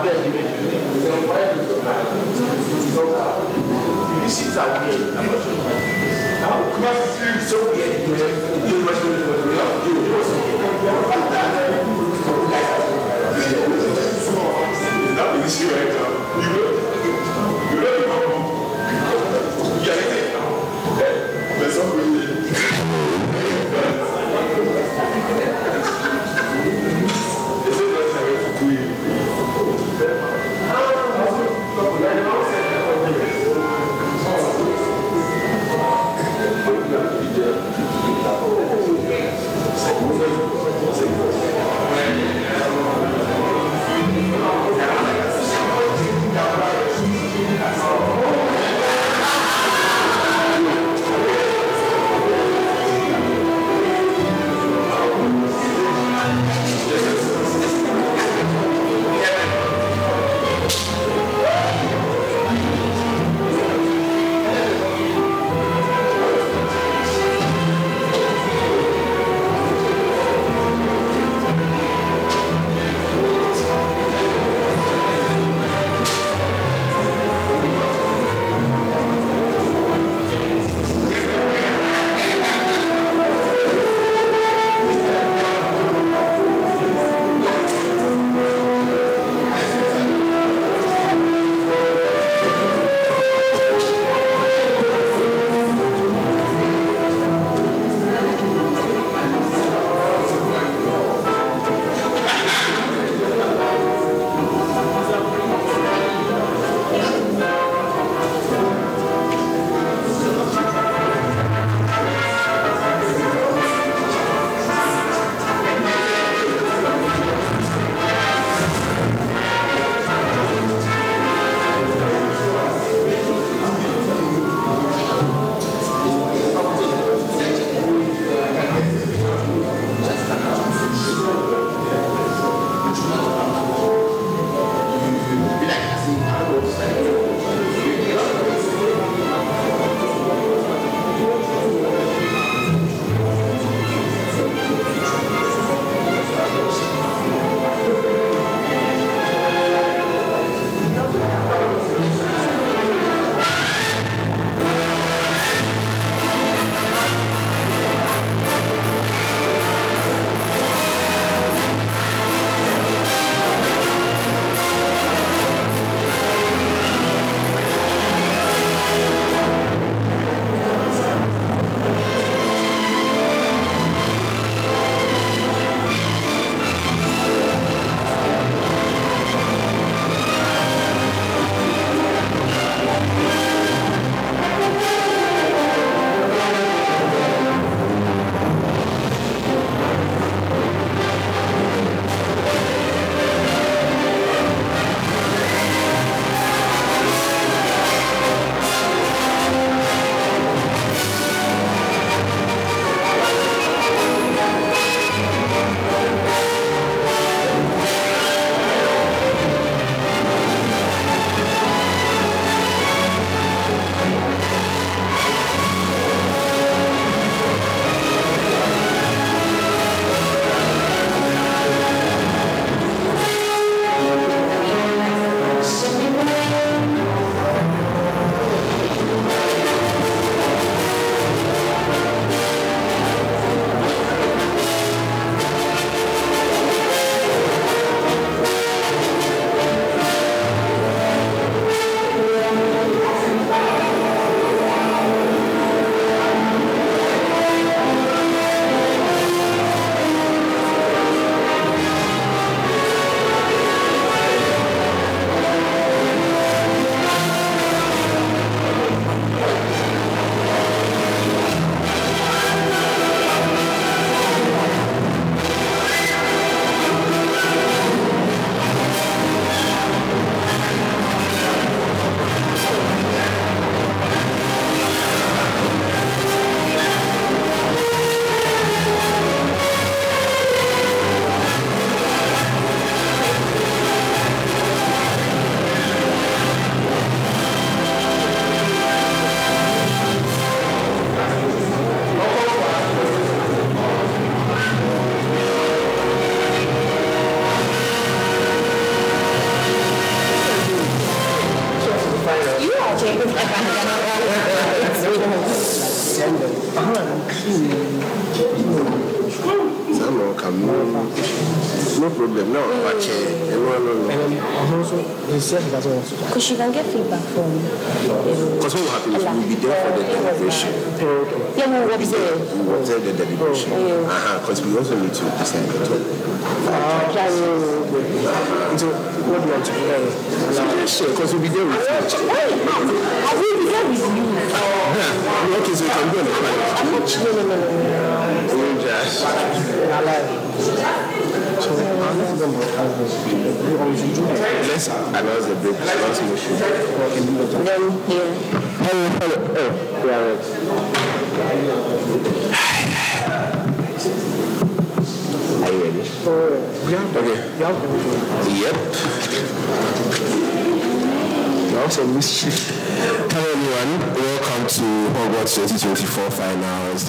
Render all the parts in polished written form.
Let's No problem, no, but because she can get feedback from. Because what will happen is we'll be there for the deliberation. Yeah, we will be there. We will observe the deliberation. Because we also need to decide the topic. So, what do you want to do? Sure, because we'll be there with you. I will be there with you. Okay, so you can go on the panel. No. Just. So, let's announce the break. Let's move. Then here. Hello. Oh, yeah, right. Are you ready? Okay. Yep. Now some mischief. Hello everyone. Welcome to Hogwarts 2024 finals.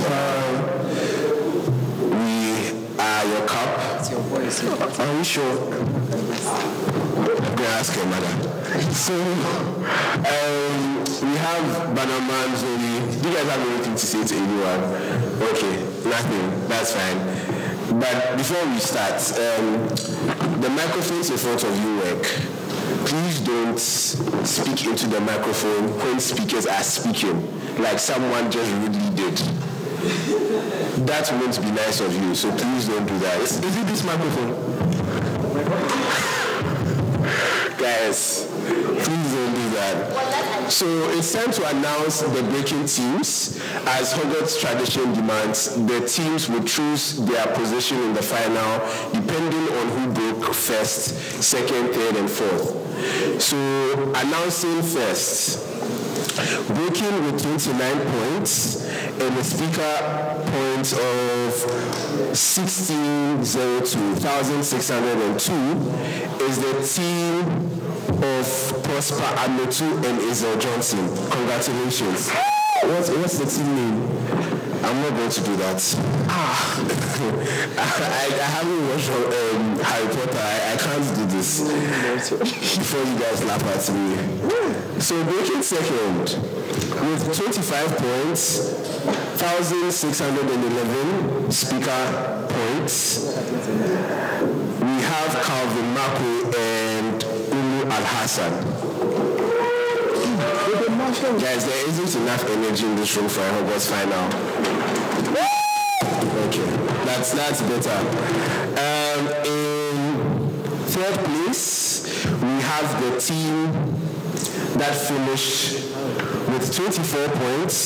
We are your cup. Are you sure? Go ask your mother. So, we have Bannerman, Zoe. Do you guys have anything to say to anyone? Okay, nothing. That's fine. But before we start, the microphones in front of you work. Please don't speak into the microphone when speakers are speaking, like someone just rudely did. That won't be nice of you, so please don't do that. Is it this microphone? Guys, please don't do that. So it's time to announce the breaking teams. As Hogwarts tradition demands, the teams will choose their position in the final depending on who broke first, second, third, and fourth. So announcing first, breaking with 29 points and a speaker points of 1602 is the team of Prosper Ametu and Isel Johnson. Congratulations. What's the team name? I'm not going to do that. I haven't watched Harry Potter. I can't do this before you guys laugh at me. So breaking second with 25 points, 1,611 speaker points. We have Calvin Marco and Umu Al-Hassan. Guys, there isn't enough energy in this room for a Hogwarts final. Okay, that's better. In third place, we have the team that finished with 24 points,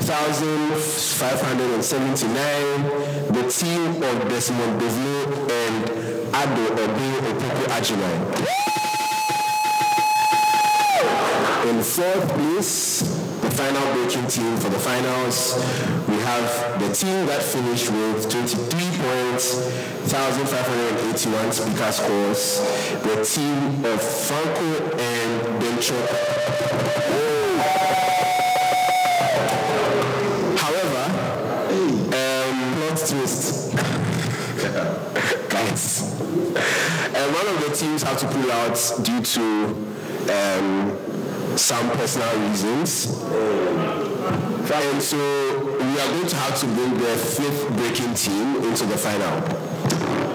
1,579. The team of Desmond Devlo and Ado Obe Opoku Ajimai. In fourth place, the final breaking team for the finals, we have the team that finished with 23 points, 1,581 speaker scores, the team of Franco and Bencho. However, plot twist. Guys, one of the teams have to pull out due to some personal reasons. And so we are going to have to bring the fifth breaking team into the final.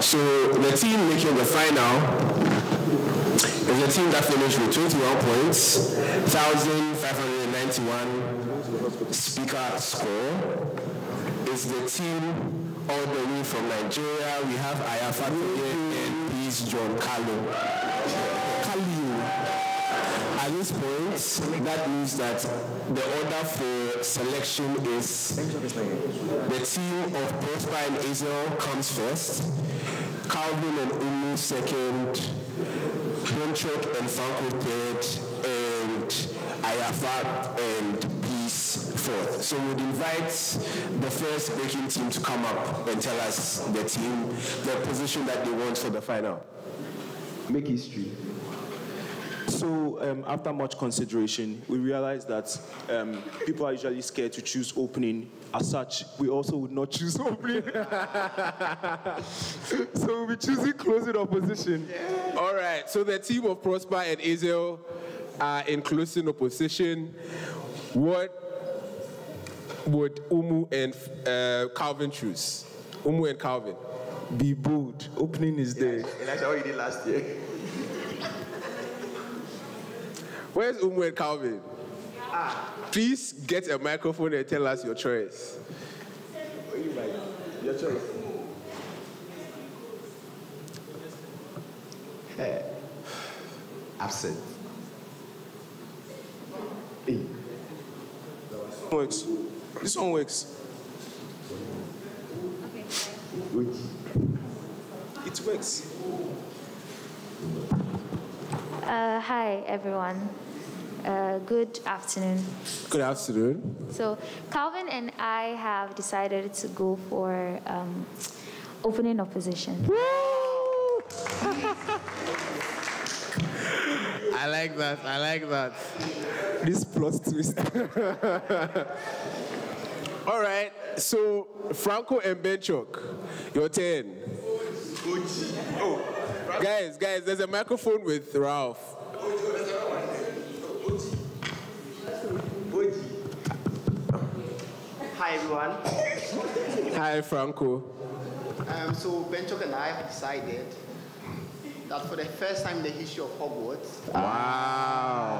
So the team making the final is the team that finished with 21 points, 1,591 speaker score. Is the team all the way from Nigeria. We have Ayafa and Peace John Kalu. At this point, that means that the order for selection is the team of Prosper and Israel comes first, Calvin and Umu second, Benchok and Franco third, and Ayafa and Peace fourth. So we'd invite the first breaking team to come up and tell us the position that they want for the final. Make history. So after much consideration, we realized that people are usually scared to choose opening. As such, we also would not choose opening. So we'll be choosing closing opposition. Yeah. All right, so the team of Prosper and Azel are in closing opposition, what would Umu and Calvin choose? Umu and Calvin. Be bold. Opening is there. And that's what you did last year. Where's Umu and Calvin? Please get a microphone and tell us your choice. What do you like? Your choice. Hey. Absent. Hey. Works. This one works. Which? It works. Hi, everyone. Good afternoon. Good afternoon. So, Calvin and I have decided to go for opening opposition. I like that. I like that. This plot twist. All right. So, Franco and Benchok, your turn. Guys, there's a microphone with Ralph. Hi everyone. Hi, Franco. So Benchok and I have decided that for the first time in the history of Hogwarts, Wow.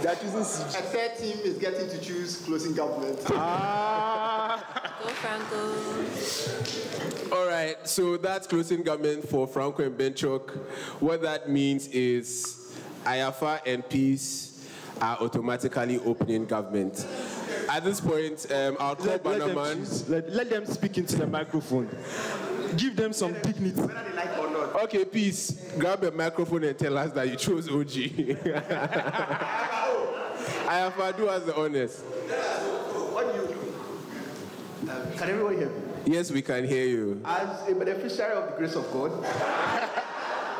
That is a third team is getting to choose closing government. Go Franco. All right, so that's closing government for Franco and Benchok. What that means is Ayafa and Peace are automatically opening government. At this point, I'll call Bannerman. Let them speak into the microphone. Give them some dignity. Whether they like or not. Okay, Peace, grab a microphone and tell us that you chose OG. Ayafa, do us the honors. What do you do? Can everyone hear me? Yes, we can hear you. As a beneficiary of the grace of God,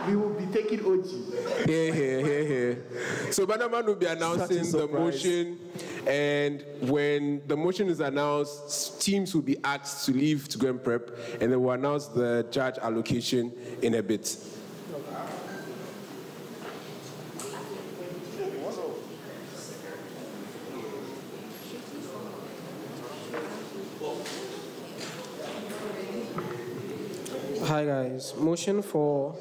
we will be taking OG. Here. So Bannerman will be announcing the motion, and when the motion is announced, teams will be asked to leave to go and prep, and they will announce the judge allocation in a bit. Hi guys, motion for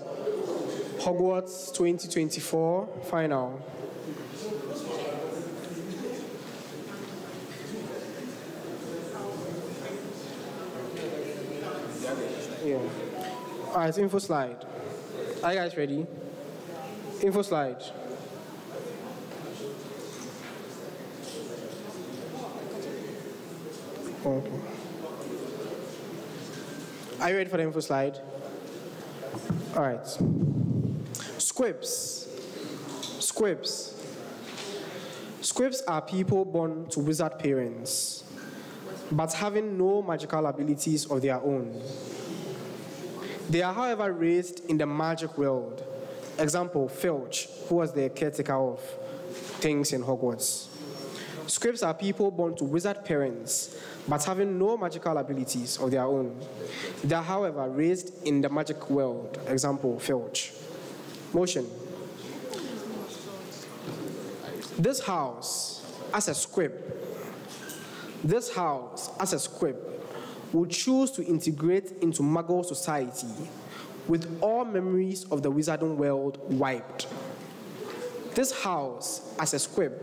Hogwarts 2024 final. Yeah. Alright, info slide. Are you guys ready? Info slide. Okay. Are you ready for the info slide? All right. Squibs. Squibs are people born to wizard parents, but having no magical abilities of their own. They are, however, raised in the magic world. Example, Filch, who was the caretaker of things in Hogwarts. Squibs are people born to wizard parents, but having no magical abilities of their own. They are, however, raised in the magic world. Example, Filch. Motion. This house, as a squib, will choose to integrate into Muggle society with all memories of the wizarding world wiped. This house, as a squib,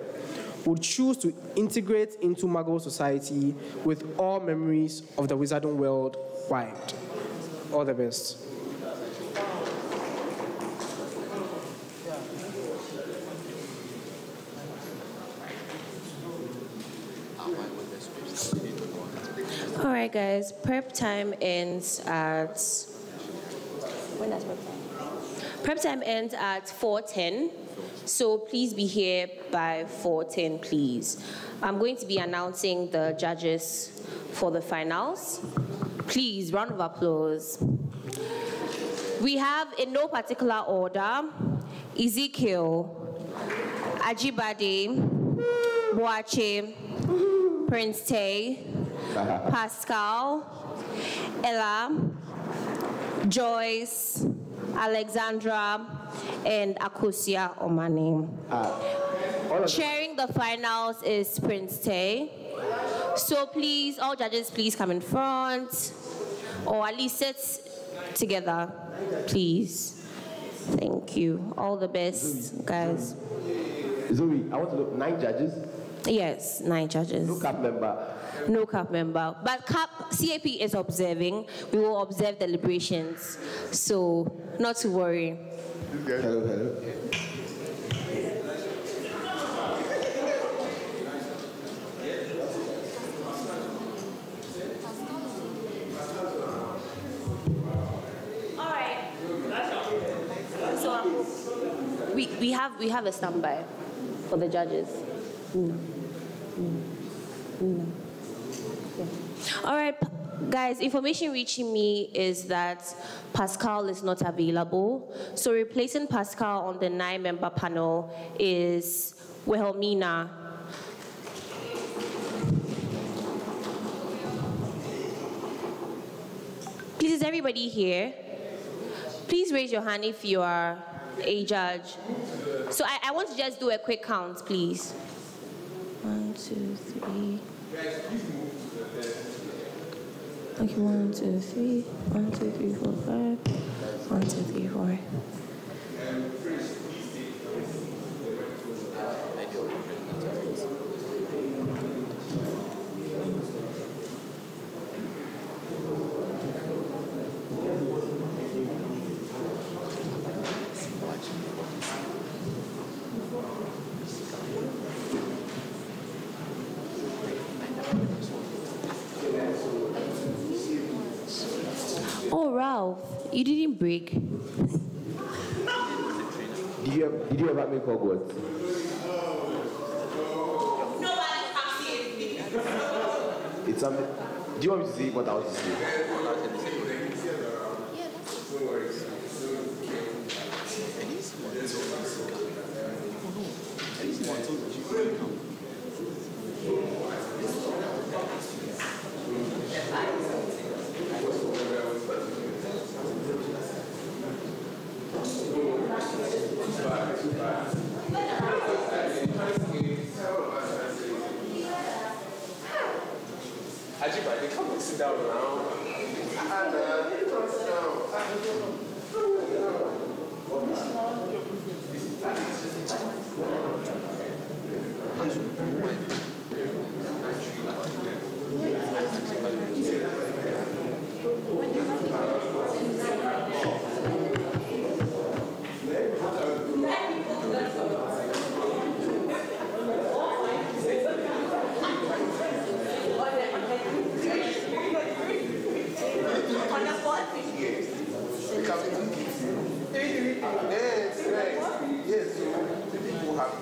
would choose to integrate into Muggle society with all memories of the wizarding world wiped. All the best. All right, guys. Prep time ends at. When does prep time? Prep time ends at 4:10. So please be here by 4:10, please. I'm going to be announcing the judges for the finals. Please, round of applause. We have, in no particular order, Ezekiel, Ajibade, Boache, Prince Tay, Pascal, Ella, Joyce, Alexandra, and Akosia Omane. Chairing the finals is Prince Tay. So please, all judges, please come in front, or at least sit together, please. Thank you. All the best, guys. Zoe, I want to know 9 judges? Yes, 9 judges. No CAP member. No CAP member. But CAP is observing. We will observe deliberations. So, not to worry. Hello, hello. All right. So, we have a standby for the judges. All right, guys, information reaching me is that Pascal is not available. So replacing Pascal on the 9-member panel is Wilhelmina. Please, is everybody here? Please raise your hand if you are a judge. So I want to just do a quick count, please. 1, 2, 3. Okay, 1, 2, 3. 1, 2, 3, 4, 5. 1, 2, 3, 4. Oh, Ralph, you didn't break. Did you ever make Hogwarts? It's something. Do you want me to see what I want to see? Ajibade, come and sit down now. Yes, people have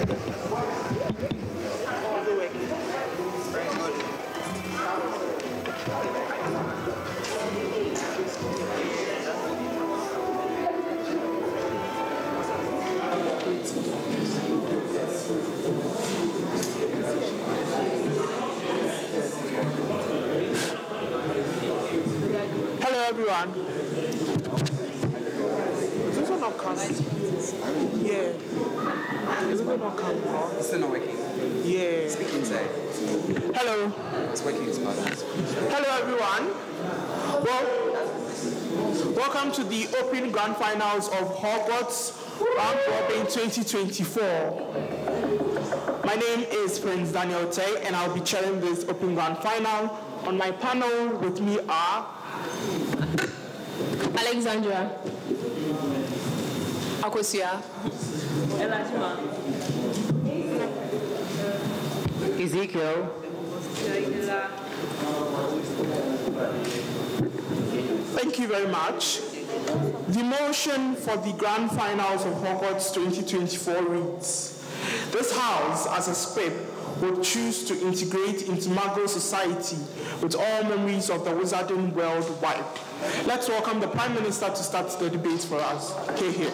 Hello, everyone. Is this one not coming? Yeah. Is it not coming? It's still not working. Yeah. Speak inside. Hello. It's working, it's fine. Hello, everyone. Well, welcome to the Open Grand Finals of Hogwarts Round Robin 2024. My name is Prince Daniel Tay, and I'll be chairing this Open Grand Final. On my panel with me are Alexandra. Akosia. Elajima. Ezekiel. Thank you very much. The motion for the Grand Finals of Hogwarts 2024 reads, this House, as a SPIP, would choose to integrate into Muggle society with all memories of the wizarding world wiped. Let's welcome the Prime Minister to start the debate for us. Okay, here.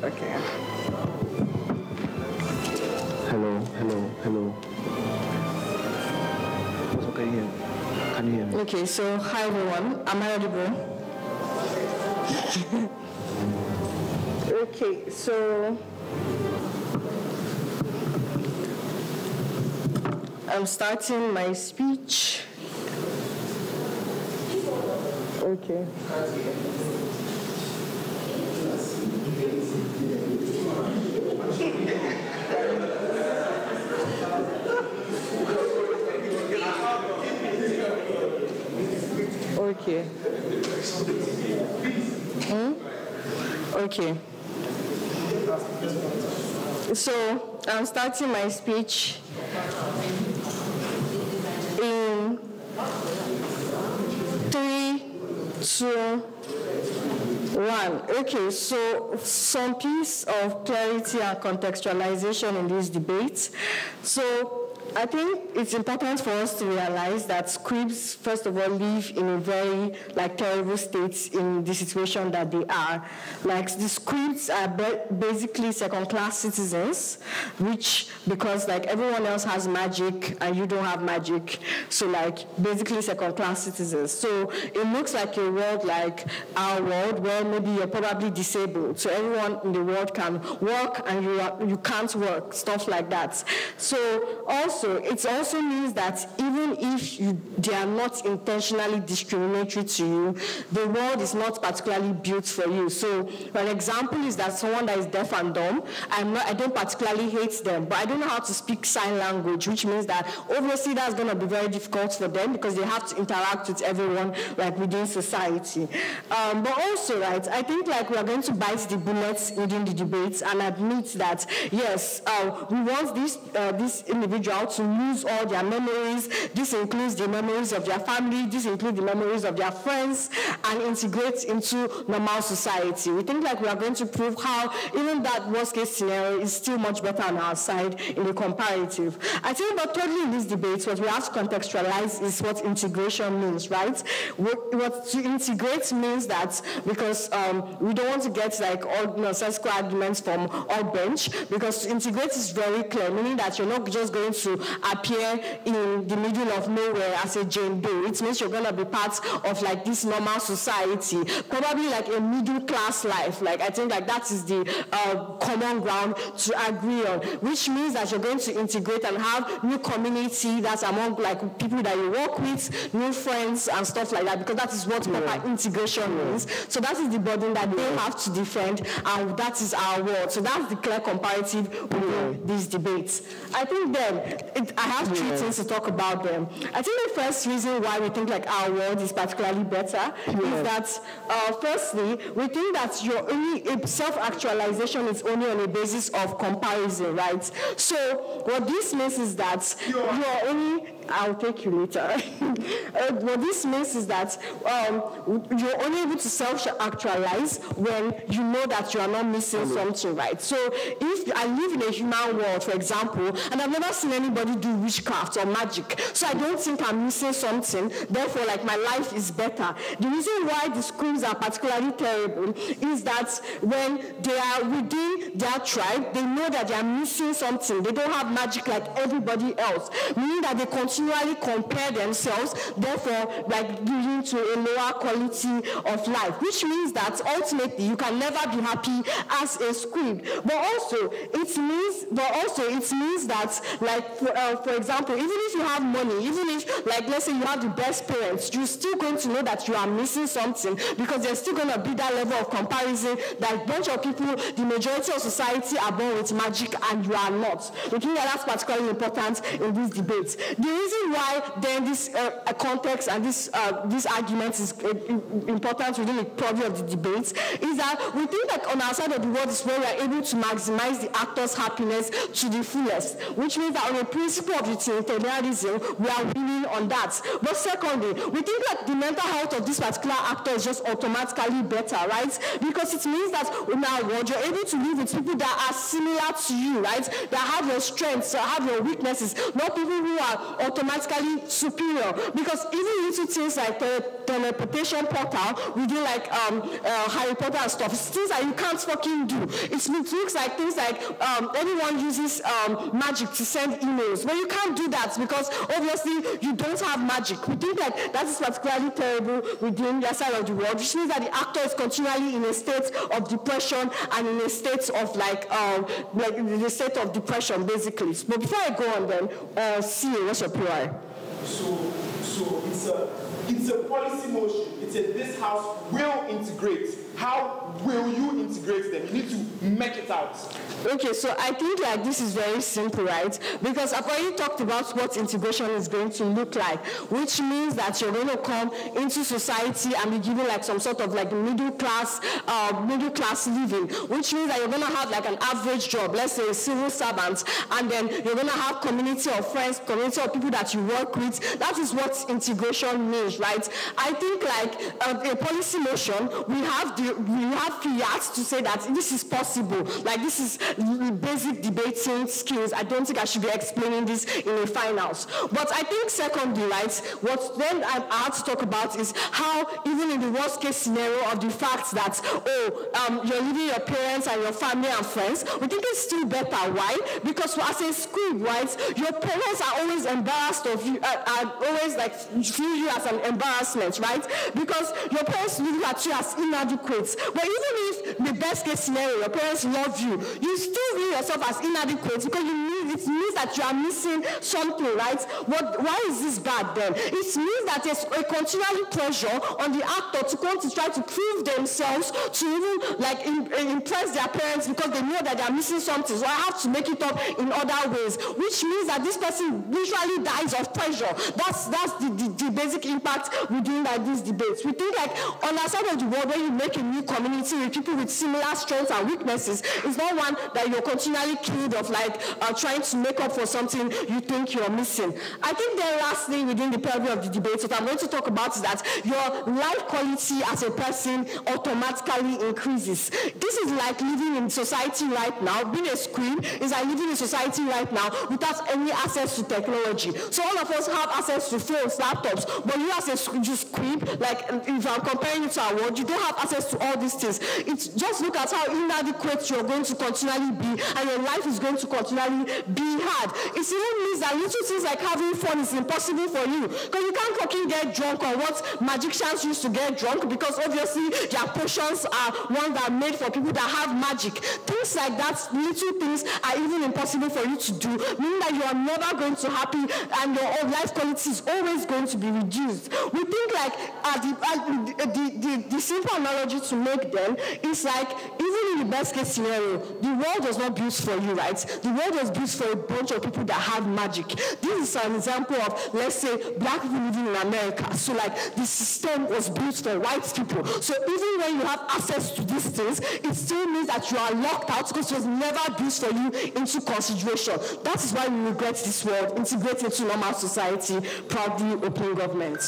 Okay. Hello. Can you hear me? Can you hear me? Okay, so hi everyone. Am I audible? Okay, so I'm starting my speech. Okay. Okay. Okay. So I'm starting my speech in 3, 2, 1. Okay, so some piece of clarity and contextualization in this debate. So I think it's important for us to realize that scribes, first of all, live in a very terrible state in the situation that they are. The scribes are basically second-class citizens, which because everyone else has magic and you don't have magic, so basically second-class citizens. So it looks like a world like our world where maybe you're probably disabled, so everyone in the world can work and you can't work, stuff like that. So also it also means that even if they are not intentionally discriminatory to you, the world is not particularly built for you. So an example is that someone that is deaf and dumb, I don't particularly hate them, but I don't know how to speak sign language, which means that obviously that's going to be very difficult for them because they have to interact with everyone like within society. But also, right, I think like we are going to bite the bullets within the debates and admit that yes, we want this individual to lose all their memories. This includes the memories of their family, this includes the memories of their friends, and integrate into normal society. We think like we are going to prove how even that worst case scenario is still much better on our side in the comparative. I think but thirdly in this debate, what we have to contextualize is what integration means, right? What to integrate means that because we don't want to get like all nonsensical arguments from our bench, because to integrate is very clear, meaning that you're not just going to appear in the middle of nowhere as a Jane Doe. It means you're going to be part of like this normal society, probably like a middle class life. Like I think like that is the common ground to agree on, which means that you're going to integrate and have new community that's among like people that you work with, new friends and stuff like that, because that is what proper integration means. So that is the burden that they have to defend, and that is our world. So that's the clear comparative within these debates. I think then, I have three things to talk about them. I think the first reason why we think like our world is particularly better is that, firstly, we think that your only self-actualization is only on a basis of comparison, right? So what this means is that you are only, I'll take you later. What this means is that you're only able to self-actualize when you know that you are not missing something, right? So if I live in a human world, for example, and I've never seen anybody do witchcraft or magic, so I don't think I'm missing something, therefore like my life is better. The reason why the schools are particularly terrible is that when they are within their tribe, they know that they are missing something. They don't have magic like everybody else, meaning that they continually compare themselves, therefore like leading to a lower quality of life, which means that ultimately you can never be happy as a squid. But also it means that like for example, even if you have money, even if like let's say you have the best parents, you're still going to know that you are missing something, because there's still going to be that level of comparison that a bunch of people, the majority of society are born with magic and you are not. We think that that's particularly important in this debate. The reason why then this context and this argument is important within the purview of the debates is that we think that on our side of the world is where we are able to maximize the actor's happiness to the fullest, which means that on the principle of utilitarianism, we are winning on that. But secondly, we think that the mental health of this particular actor is just automatically better, right? Because it means that in our world, you're able to live with people that are similar to you, right? That have your strengths, have your weaknesses, not people who are automatically superior. Because even little things like teleportation portal within like Harry Potter and stuff, it's things that you can't fucking do. It looks like things like everyone uses magic to send emails, but you can't do that because obviously you don't have magic. We think that that is particularly terrible within the side of the world, which means that the actor is continually in a state of depression and in a state of like in the state of depression basically. But before I go on then, see what's your PI? So it's a policy motion. It's a this house will integrate. How will you integrate them? You need to make it out. Okay, so I think like this is very simple, right? Because I've already talked about what integration is going to look like, which means that you're going to come into society and be given like some sort of like middle class living, which means that you're going to have like an average job, let's say a civil servant, and then you're going to have community of friends, community of people that you work with. That is what integration means, right? I think like a policy motion, we have fiat to say that this is possible. Like this is basic debating skills. I don't think I should be explaining this in the finals. But I think secondly, right, what then I have to talk about is how even in the worst case scenario of the fact that, you're leaving your parents and your family and friends, we think it's still better. Why? Because as a school, right, your parents are always embarrassed of you, are always like view you as an embarrassment, right? Because your parents look at you as inadequate. But even if the best case scenario, your parents love you, you still view yourself as inadequate because it means that you are missing something, right? Why is this bad then? It means that there's a continual pressure on the actor to come to try to prove themselves, to even like impress their parents because they know that they are missing something. So I have to make it up in other ways, which means that this person usually dies of pressure. That's the basic impact we're doing like these debates. We think like on the side of the world where you make a new community with people with similar strengths and weaknesses, it's not one that you're continually killed of like trying to make up for something you think you're missing. I think then lastly within the purview of the debate, what I'm going to talk about is that your life quality as a person automatically increases. This is like living in society right now. Being a screen is like living in society right now without any access to technology. So all of us have access to phones, laptops, but you as a screen, like if I'm comparing it to our world, you don't have access to all these things. It's just look at how inadequate you're going to continually be, and your life is going to continually be hard. It even means that little things like having fun is impossible for you, because you can't fucking get drunk on what magicians used to get drunk, because obviously their potions are ones that are made for people that have magic. Things like that, little things are even impossible for you to do, meaning that you are never going to happy and your life quality is always going to be reduced. We think like the simple analogy to make then is like, even in the best case scenario, the world was not built for you, right? The world was built for a bunch of people that have magic. This is an example of, let's say, black people living in America. So like the system was built for white people. So even when you have access to these things, it still means that you are locked out because it was never built for you into consideration. That is why we regret this world, integrate into normal society, proudly open government.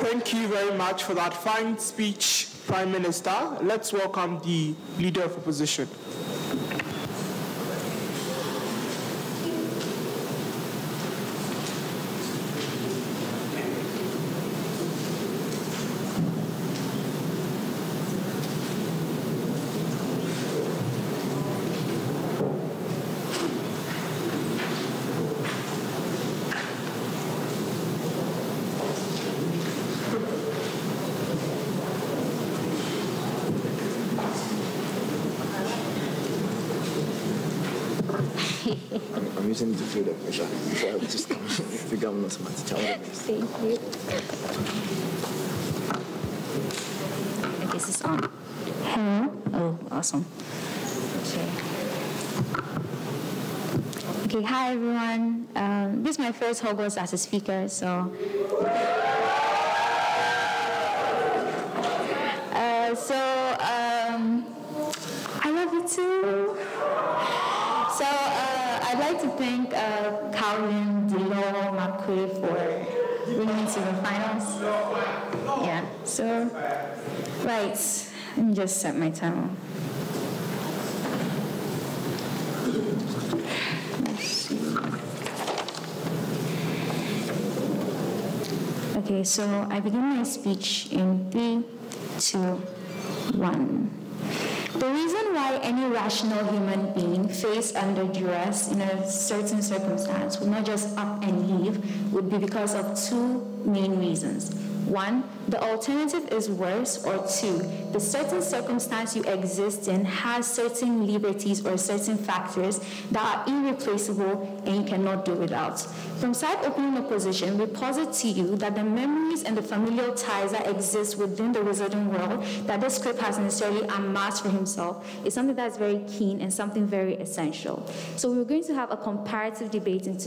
Thank you very much for that fine speech, Prime Minister. Let's welcome the Leader of Opposition. I'm using it to feel the pressure before I just figure out what's my teacher. Thank you. Okay, this is on. Hello? Oh, awesome. Okay, hi everyone. This is my first Hogwarts as a speaker, so... I love you too. So I'd like to thank Calvin, Dilo, McQuay for bringing me to the finals. Yeah, so, right, let me just set my timer. Let's see. Okay, so I begin my speech in 3, 2, 1. The reason why any rational human being faced under duress in a certain circumstance would not just up and leave would be because of 2 main reasons. 1, the alternative is worse, or 2, the certain circumstance you exist in has certain liberties or certain factors that are irreplaceable and you cannot do without. From side opening opposition, we posit to you that the memories and the familial ties that exist within the wizarding world that this script has necessarily amassed for himself is something that's very keen and something very essential. So we're going to have a comparative debate in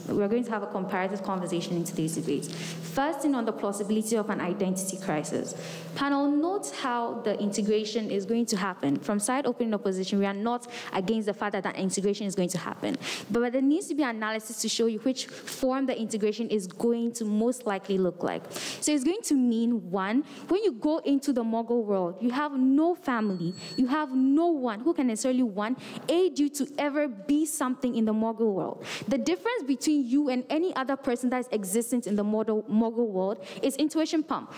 we're going to have a comparative conversation in today's debate. First, on the plausibility of an identity crisis. Panel, note how the integration is going to happen. From side opening opposition, we are not against the fact that that integration is going to happen. But there needs to be analysis to show you which form the integration is going to most likely look like. So it's going to mean, 1, when you go into the Muggle world, you have no family, you have no one who can necessarily, 1, aid you to ever be something in the Muggle world. The difference between you and any other person that is existent in the Muggle world is intuition pump.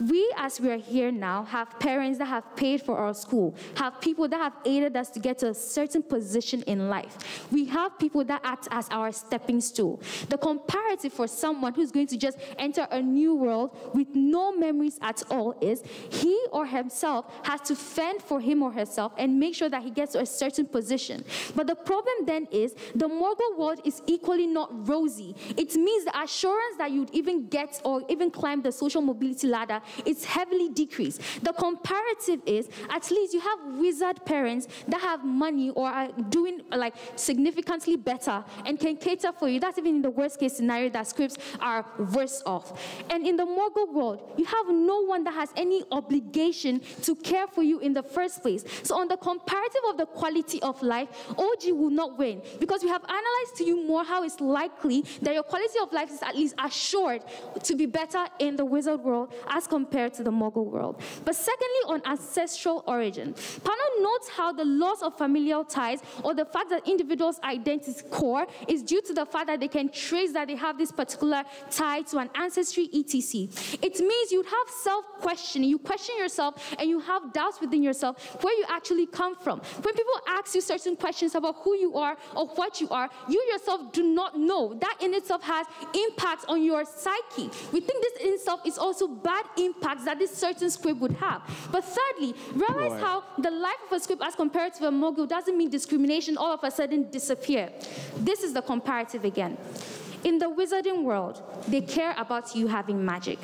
We, as we are here now, have parents that have paid for our school, have people that have aided us to get to a certain position in life. We have people that act as our stepping stool. The comparative for someone who's going to just enter a new world with no memories at all is he or himself has to fend for him or herself and make sure that he gets to a certain position. But the problem then is the Muggle world is equally not rosy. It means the assurance that you'd even get or even climb the social mobility ladder is heavily decreased. The comparative is, at least you have wizard parents that have money or are doing like significantly better and can cater for you. That's even in the worst case scenario that scripts are worse off. And in the Muggle world, you have no one that has any obligation to care for you in the first place. So on the comparative of the quality of life, OG will not win because we have analyzed to you more how it's likely that your quality of life is at least assured to be better in the wizard world as compared to the Muggle world. But secondly, on ancestral origin, Panel notes how the loss of familial ties or the fact that individuals' identity core is due to the fact that they can trace that they have this particular tie to an ancestry, etc. It means you have self-questioning. You question yourself and you have doubts within yourself where you actually come from. When people ask you certain questions about who you are or what you are, you yourself do not know. That in itself has impacts on your psyche. We think this in itself is also bad impacts that this certain script would have. But thirdly, realize how the life of a script as compared to a Muggle doesn't mean discrimination all of a sudden disappear. This is the comparative again. In the wizarding world, they care about you having magic.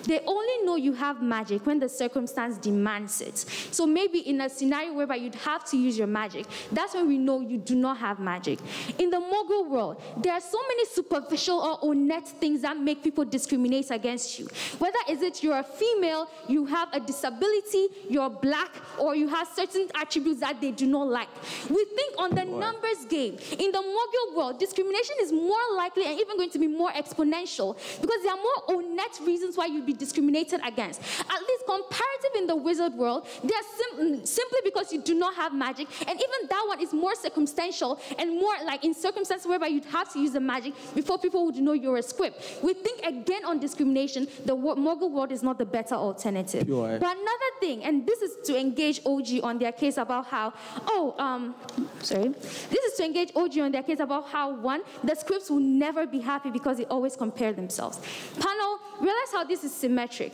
They only know you have magic when the circumstance demands it. So maybe in a scenario whereby you'd have to use your magic, that's when we know you do not have magic. In the Muggle world, there are so many superficial or honnête things that make people discriminate against you. Whether is it you're a female, you have a disability, you're black, or you have certain attributes that they do not like. We think on the numbers game. In the Muggle world, discrimination is more likely and even going to be more exponential because there are more honnête reasons why you'd be discriminated against. At least comparative in the wizard world, they are simply because you do not have magic, and even that one is more circumstantial and more like in circumstances whereby you'd have to use the magic before people would know you're a script. We think again on discrimination, the Muggle world is not the better alternative. But another thing, and this is to engage OG on their case about how, this is to engage OG on their case about how, one, the scripts will never be happy because they always compare themselves. Panel, realize how this is symmetric.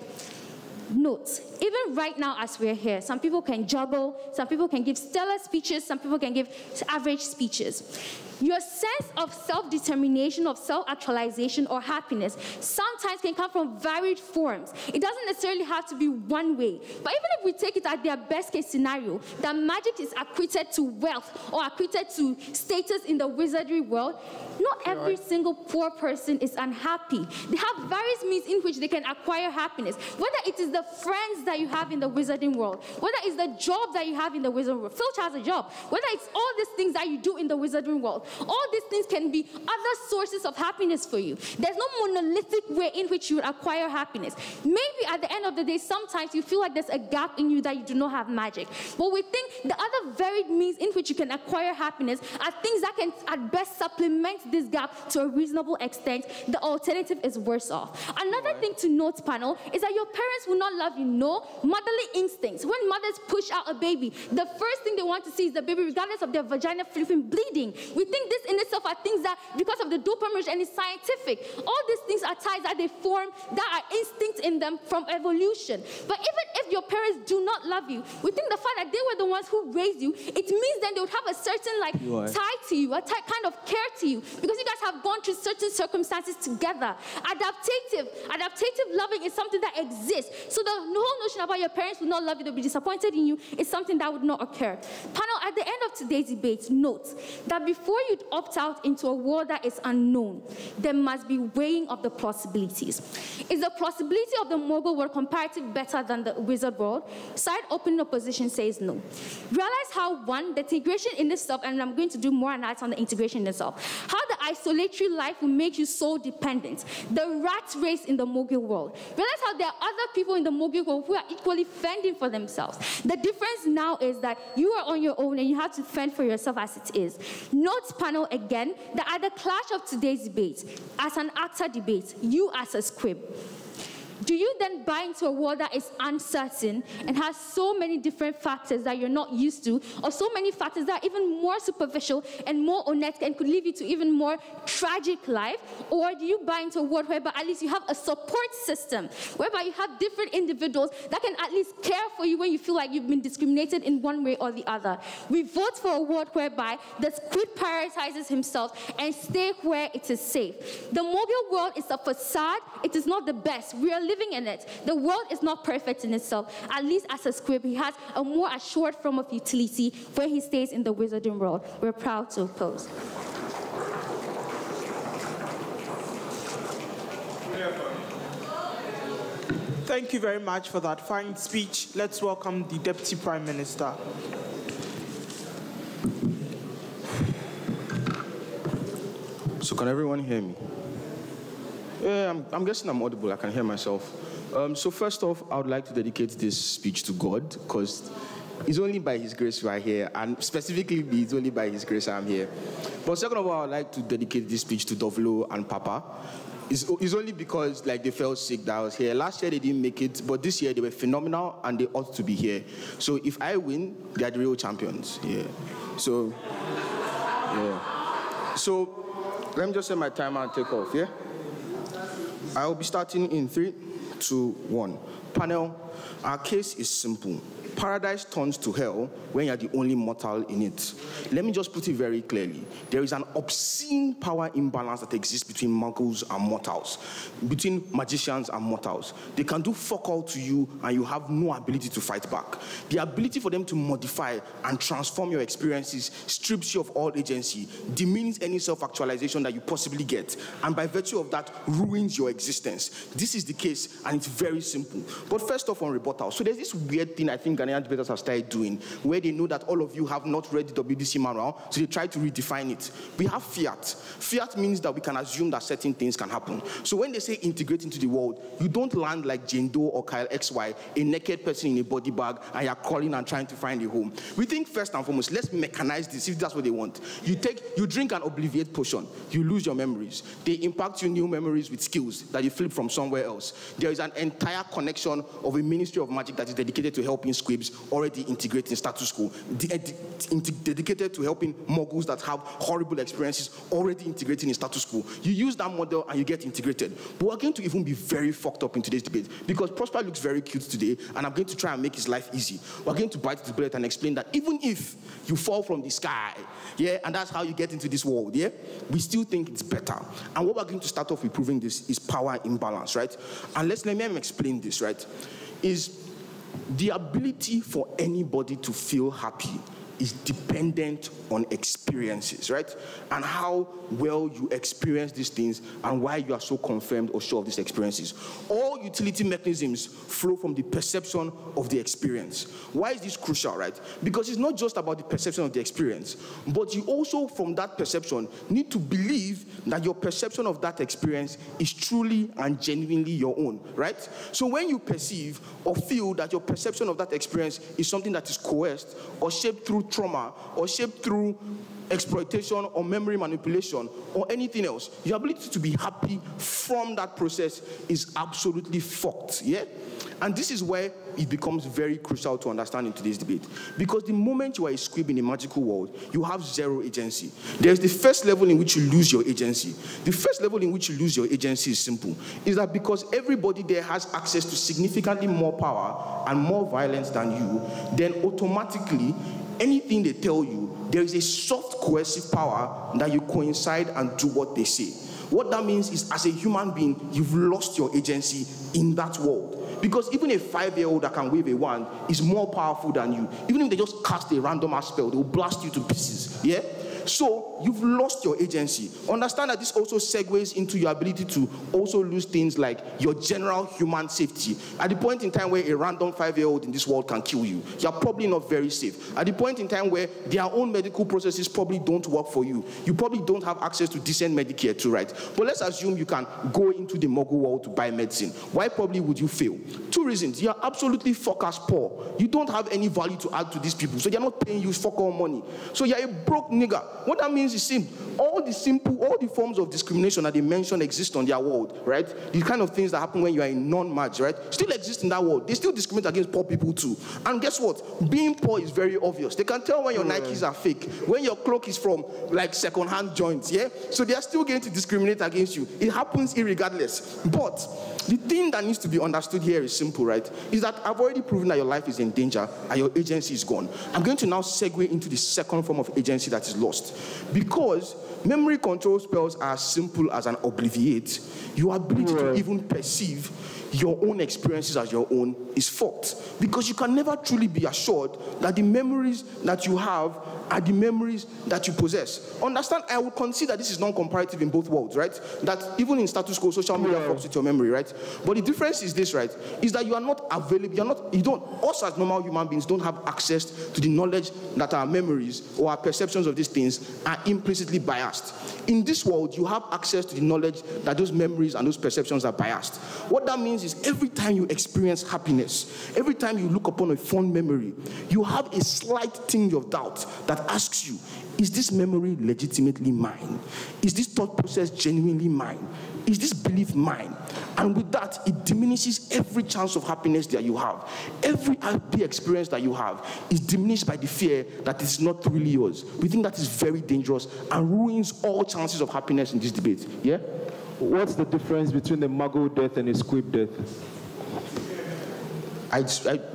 Note, even right now as we're here, some people can juggle, some people can give stellar speeches, some people can give average speeches. Your sense of self-determination, of self-actualization or happiness sometimes can come from varied forms. It doesn't necessarily have to be one way. But even if we take it at their best case scenario, that magic is accreted to wealth or accreted to status in the wizardry world, not every single poor person is unhappy. They have various means in which they can acquire happiness. Whether it is the friends that you have in the wizarding world, whether it's the job that you have in the wizarding world. Filch has a job. Whether it's all these things that you do in the wizarding world. All these things can be other sources of happiness for you. There's no monolithic way in which you acquire happiness. Maybe at the end of the day, sometimes you feel like there's a gap in you that you do not have magic. But we think the other varied means in which you can acquire happiness are things that can at best supplement this gap to a reasonable extent. The alternative is worse off. Another thing to note, panel, is that your parents will not love you. No, motherly instincts. When mothers push out a baby, the first thing they want to see is the baby, regardless of their vagina flipping, bleeding. We think this in itself are things that, because of the dopamine, and it's scientific, all these things are ties that they form that are instincts in them from evolution. But even if your parents do not love you, we think the fact that they were the ones who raised you, it means then they would have a certain tie to you, a kind of care to you, because you guys have gone through certain circumstances together. Adaptative loving is something that exists. So the whole notion about your parents will not love you, they'll be disappointed in you, is something that would not occur. Panel, at the end of today's debate, note that before you opt out into a world that is unknown, there must be weighing of the possibilities. Is the possibility of the Muggle world comparatively better than the wizard world? Side opening opposition says no. Realize how, one, the integration in itself, and I'm going to do more analysis on the integration in itself, how the isolatory life will make you so dependent. The rat race in the Muggle world. Realize how there are other people in the Muggle world who are equally fending for themselves. The difference now is that you are on your own and you have to fend for yourself as it is. Note, panel, again, that at the clash of today's debate, as an actor debate, you as a script, Do you then buy into a world that is uncertain and has so many different factors that you're not used to, or so many factors that are even more superficial and more honest and could lead you to even more tragic life? Or do you buy into a world whereby at least you have a support system, whereby you have different individuals that can at least care for you when you feel like you've been discriminated in one way or the other? We vote for a world whereby the squid prioritizes himself and stay where it is safe. The mobile world is a facade. It is not the best. We are living in it. The world is not perfect in itself. At least as a squib, he has a more assured form of utility when he stays in the wizarding world. We're proud to oppose. Thank you very much for that fine speech. Let's welcome the Deputy Prime Minister. So can everyone hear me? Yeah, I'm guessing I'm audible. I can hear myself. So first off, I would like to dedicate this speech to God, because it's only by His grace we are here, and specifically it's only by His grace I'm here. But second of all, I would like to dedicate this speech to Dovlo and Papa. It's only because they fell sick that I was here. Last year they didn't make it, but this year they were phenomenal and they ought to be here. So if I win, they are the real champions. Yeah. So let me just set my timer and take off, yeah? I will be starting in 3, 2, 1. Panel, our case is simple. Paradise turns to hell when you're the only mortal in it. Let me just put it very clearly. There is an obscene power imbalance that exists between muggles and mortals, between magicians and mortals. They can do fuck all to you and you have no ability to fight back. The ability for them to modify and transform your experiences strips you of all agency, demeans any self-actualization that you possibly get, and by virtue of that, ruins your existence. This is the case, and it's very simple. But first off, on rebuttal. So there's this weird thing I think Ghanaian debaters have started doing, where they know that all of you have not read the WDC manual, so they try to redefine it. We have fiat. Fiat means that we can assume that certain things can happen. So when they say integrate into the world, you don't land like Jane Doe or Kyle XY, a naked person in a body bag, and you're crawling and trying to find a home. We think first and foremost, let's mechanize this if that's what they want. You drink an obliviate potion, you lose your memories. They impact you new memories with skills that you flip from somewhere else. There is an entire connection of a ministry of magic that is dedicated to helping squibs already integrating status quo, dedicated to helping muggles that have horrible experiences already integrating in status quo. You use that model and you get integrated. But we're going to even be very fucked up in today's debate, because Prosper looks very cute today, and I'm going to try and make his life easy. We're going to bite the bullet and explain that even if you fall from the sky, yeah, and that's how you get into this world, yeah, we still think it's better. And what we're going to start off with proving this is power imbalance, right? And let me explain this, right? Is the ability for anybody to feel happy is dependent on experiences, right? And how well you experience these things and why you are so confirmed or sure of these experiences. All utility mechanisms flow from the perception of the experience. Why is this crucial, right? Because it's not just about the perception of the experience, but you also, from that perception, need to believe that your perception of that experience is truly and genuinely your own, right? So when you perceive or feel that your perception of that experience is something that is coerced or shaped through trauma or shaped through exploitation or memory manipulation or anything else, your ability to be happy from that process is absolutely fucked, yeah? And this is where it becomes very crucial to understand in today's debate. Because the moment you are a squib in a magical world, you have zero agency. There's the first level in which you lose your agency. The first level in which you lose your agency is simple. Is that because everybody there has access to significantly more power and more violence than you, then automatically, anything they tell you, there is a soft coercive power that you coincide and do what they say. What that means is, as a human being, you've lost your agency in that world. Because even a 5-year-old that can wave a wand is more powerful than you. Even if they just cast a random ass spell, they will blast you to pieces. Yeah? So you've lost your agency. Understand that this also segues into your ability to also lose things like your general human safety. At the point in time where a random 5-year-old in this world can kill you, you're probably not very safe. At the point in time where their own medical processes probably don't work for you, you probably don't have access to decent Medicare too, right? But let's assume you can go into the Muggle world to buy medicine. Why probably would you fail? 2 reasons. You're absolutely fuck-ass poor. You don't have any value to add to these people, so they're not paying you fuck all money. So you're a broke nigga. What that means is simple. All the forms of discrimination that they mention exist on their world, right? The kind of things that happen when you are in non-march, right? Still exist in that world. They still discriminate against poor people too. And guess what? Being poor is very obvious. They can tell when your Nikes are fake, when your cloak is from like second-hand joints, yeah? So they are still going to discriminate against you. It happens irregardless. But the thing that needs to be understood here is simple, right? Is that I've already proven that your life is in danger and your agency is gone. I'm going to now segue into the second form of agency that is lost. Because memory control spells are as simple as an obliviate. Your ability to even perceive your own experiences as your own is fucked. Because you can never truly be assured that the memories that you have are the memories that you possess. Understand, I would consider this is non-comparative in both worlds, right? That even in status quo, social media fucks with your memory, right? But the difference is this, right? Is that you are not available, us as normal human beings don't have access to the knowledge that our memories or our perceptions of these things are implicitly biased. In this world, you have access to the knowledge that those memories and those perceptions are biased. What that means is every time you experience happiness, every time you look upon a fond memory, you have a slight tinge of doubt that asks you, is this memory legitimately mine? Is this thought process genuinely mine? Is this belief mine? And with that, it diminishes every chance of happiness that you have. Every happy experience that you have is diminished by the fear that it's not really yours. We think that is very dangerous and ruins all chances of happiness in this debate. Yeah? What's the difference between a muggle death and a squib death?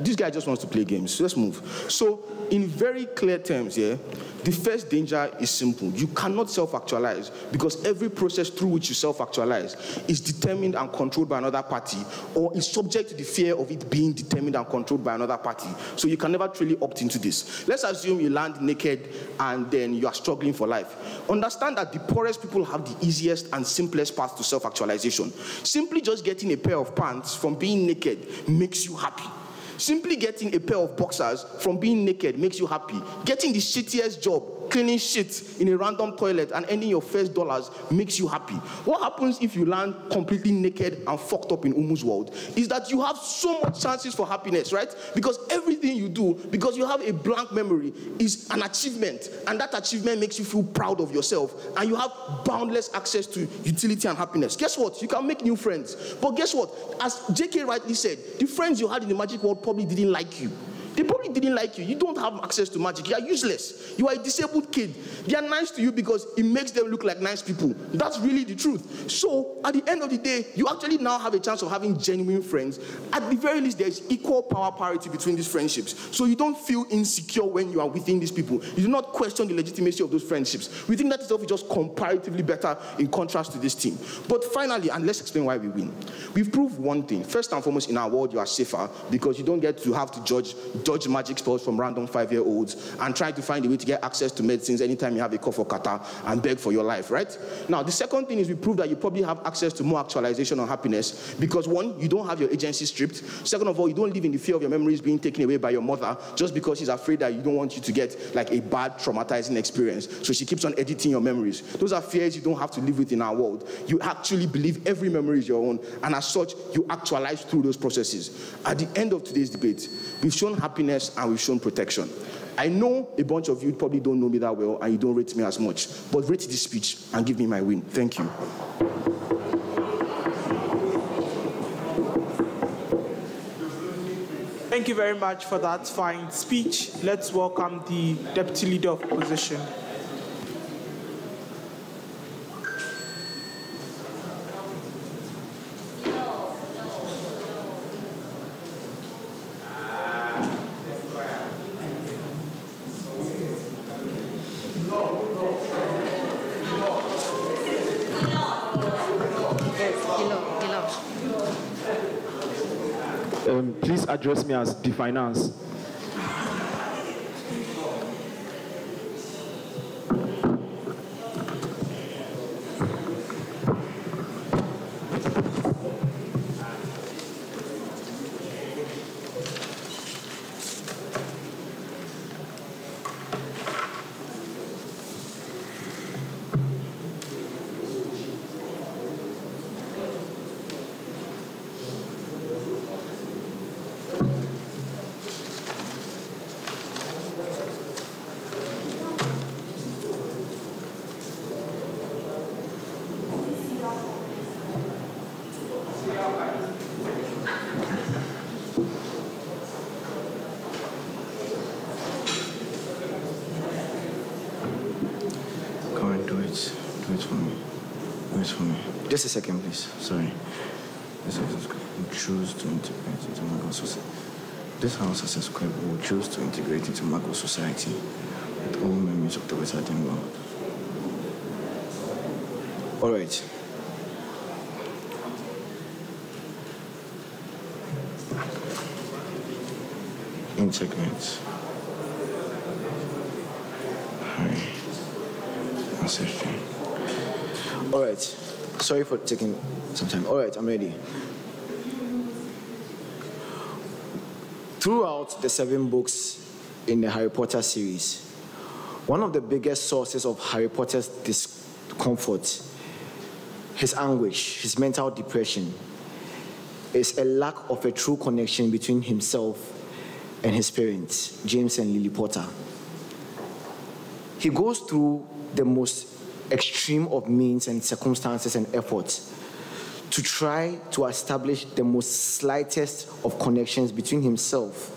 This guy just wants to play games. So let's move. So, in very clear terms, yeah, the first danger is simple. You cannot self-actualize because every process through which you self-actualize is determined and controlled by another party or is subject to the fear of it being determined and controlled by another party. So you can never truly opt into this. Let's assume you land naked and then you are struggling for life. Understand that the poorest people have the easiest and simplest path to self-actualization. Simply just getting a pair of pants from being naked makes you happy. Simply getting a pair of boxers from being naked makes you happy. Getting the shittiest job, cleaning shit in a random toilet and earning your first dollars makes you happy. What happens if you land completely naked and fucked up in Umu's world is that you have so much chances for happiness, right? Because everything you do, because you have a blank memory, is an achievement. And that achievement makes you feel proud of yourself. And you have boundless access to utility and happiness. Guess what? You can make new friends. But guess what? As J.K. rightly said, the friends you had in the magic world probably didn't like you. They probably didn't like you. You don't have access to magic. You are useless. You are a disabled kid. They are nice to you because it makes them look like nice people. That's really the truth. So, at the end of the day, you actually now have a chance of having genuine friends. At the very least, there is equal power parity between these friendships. So you don't feel insecure when you are within these people. You do not question the legitimacy of those friendships. We think that itself is just comparatively better in contrast to this team. But finally, and let's explain why we win. We've proved one thing. First and foremost, in our world, you are safer because you don't get to have to dodge magic spells from random 5-year-olds and try to find a way to get access to medicines anytime you have a cough or catarrh and beg for your life, right? Now, the second thing is we prove that you probably have access to more actualization or happiness because, one, you don't have your agency stripped. Second of all, you don't live in the fear of your memories being taken away by your mother just because she's afraid that you don't want you to get like a bad traumatizing experience. So she keeps on editing your memories. Those are fears you don't have to live with in our world. You actually believe every memory is your own, and as such, you actualize through those processes. At the end of today's debate, we've shown happiness and we've shown protection. I know a bunch of you probably don't know me that well and you don't rate me as much, but rate this speech and give me my win. Thank you. Thank you very much for that fine speech. Let's welcome the Deputy Leader of Opposition. Please address me as the finance. Just a second, please. Sorry. Choose to integrate into Mago society. This house as a scribe will choose to integrate into Mago society with all members of the Wizarding world. All right. Integrate. All right. Sorry for taking some time. All right, I'm ready. Throughout the 7 books in the Harry Potter series, one of the biggest sources of Harry Potter's discomfort, his anguish, his mental depression, is a lack of a true connection between himself and his parents, James and Lily Potter. He goes through the most extreme of means and circumstances and efforts to try to establish the most slightest of connections between himself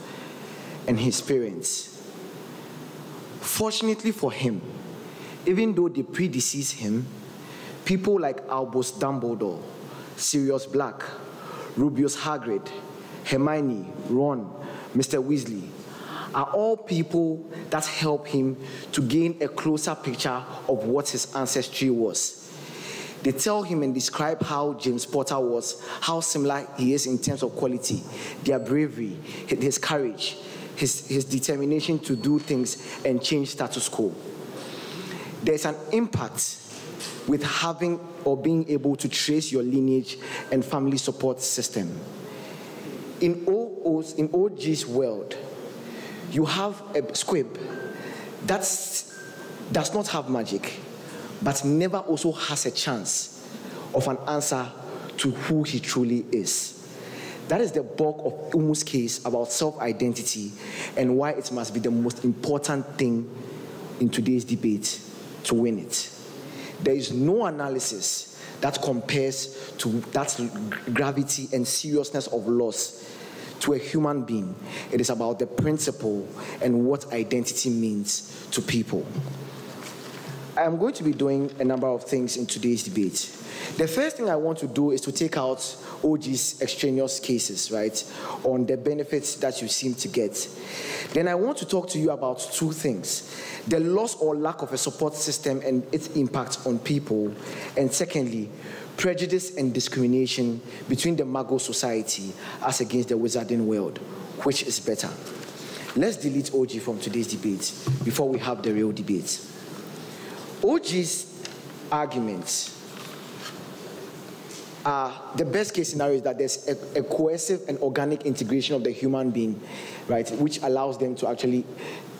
and his parents. Fortunately for him, even though they predeceased him, people like Albus Dumbledore, Sirius Black, Rubeus Hagrid, Hermione, Ron, Mr. Weasley, are all people that help him to gain a closer picture of what his ancestry was. They tell him and describe how James Potter was, how similar he is in terms of quality, their bravery, his courage, his determination to do things and change status quo. There's an impact with having or being able to trace your lineage and family support system. In OG's world, you have a squib that does not have magic, but never also has a chance of an answer to who he truly is. That is the bulk of Umu's case about self-identity and why it must be the most important thing in today's debate to win it. There is no analysis that compares to that gravity and seriousness of loss to a human being. It is about the principle and what identity means to people. I am going to be doing a number of things in today's debate. The first thing I want to do is to take out OG's extraneous cases, right, on the benefits that you seem to get. Then I want to talk to you about 2 things: the loss or lack of a support system and its impact on people, and secondly, prejudice and discrimination between the Mago society as against the Wizarding world. Which is better? Let's delete OG from today's debate before we have the real debate. OG's arguments the best case scenario is that there's a cohesive and organic integration of the human being, right, which allows them to actually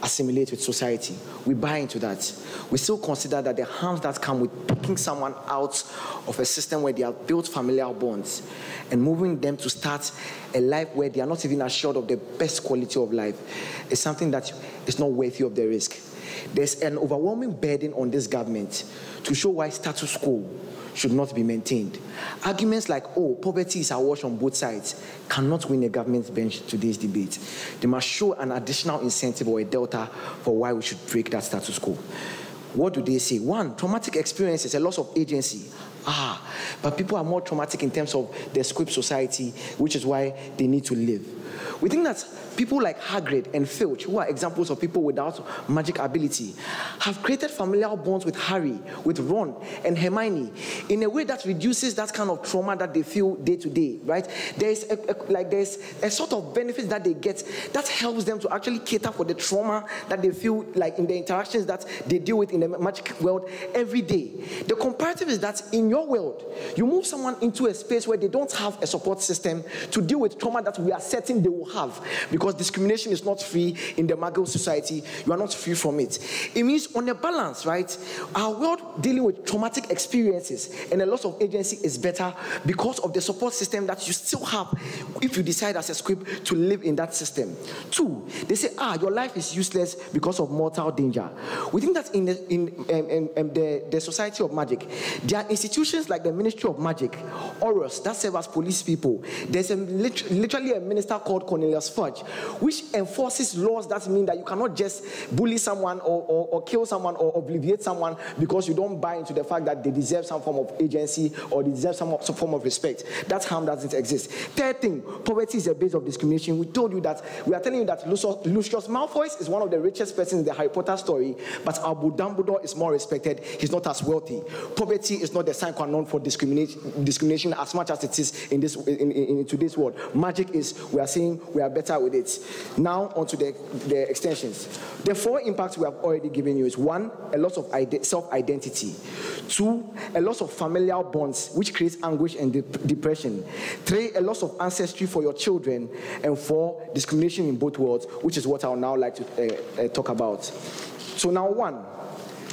assimilate with society. We buy into that. We still consider that the harms that come with picking someone out of a system where they have built familial bonds and moving them to start a life where they are not even assured of the best quality of life is something that is not worthy of the risk. There's an overwhelming burden on this government to show why status quo should not be maintained. Arguments like, oh, poverty is awash on both sides, cannot win a government's bench today's debate. They must show an additional incentive or a delta for why we should break that status quo. What do they say? 1, traumatic experiences, a loss of agency. But people are more traumatic in terms of their script society, which is why they need to live. We think that people like Hagrid and Filch, who are examples of people without magic ability, have created familial bonds with Harry, with Ron, and Hermione in a way that reduces that kind of trauma that they feel day to day, right? There's a sort of benefit that they get that helps them to actually cater for the trauma that they feel like in the interactions that they deal with in the magic world every day. The comparative is that in your world, you move someone into a space where they don't have a support system to deal with trauma that we are certain they will have, because discrimination is not free in the Mago society. You are not free from it. It means on a balance, right, our world dealing with traumatic experiences and a loss of agency is better because of the support system that you still have if you decide as a script to live in that system. 2, they say, your life is useless because of mortal danger. We think that in the Society of Magic, there are institutions like the Ministry of Magic, Aurors, that serve as police people. There's literally a minister called called Cornelius Fudge, which enforces laws that mean that you cannot just bully someone or kill someone or obliviate someone because you don't buy into the fact that they deserve some form of agency or they deserve some form of respect. That harm doesn't exist. Third thing, poverty is a base of discrimination. We are telling you that Lucius Malfoy is one of the richest persons in the Harry Potter story, but Albus Dumbledore is more respected. He's not as wealthy. Poverty is not the sine qua non for discrimination as much as it is in today's world. Magic is, we are saying we are better with it. Now onto the extensions. The 4 impacts we have already given you is 1, a loss of self-identity. 2, a loss of familial bonds, which creates anguish and depression. 3, a loss of ancestry for your children. And 4, discrimination in both worlds, which is what I would now like to talk about. So now 1,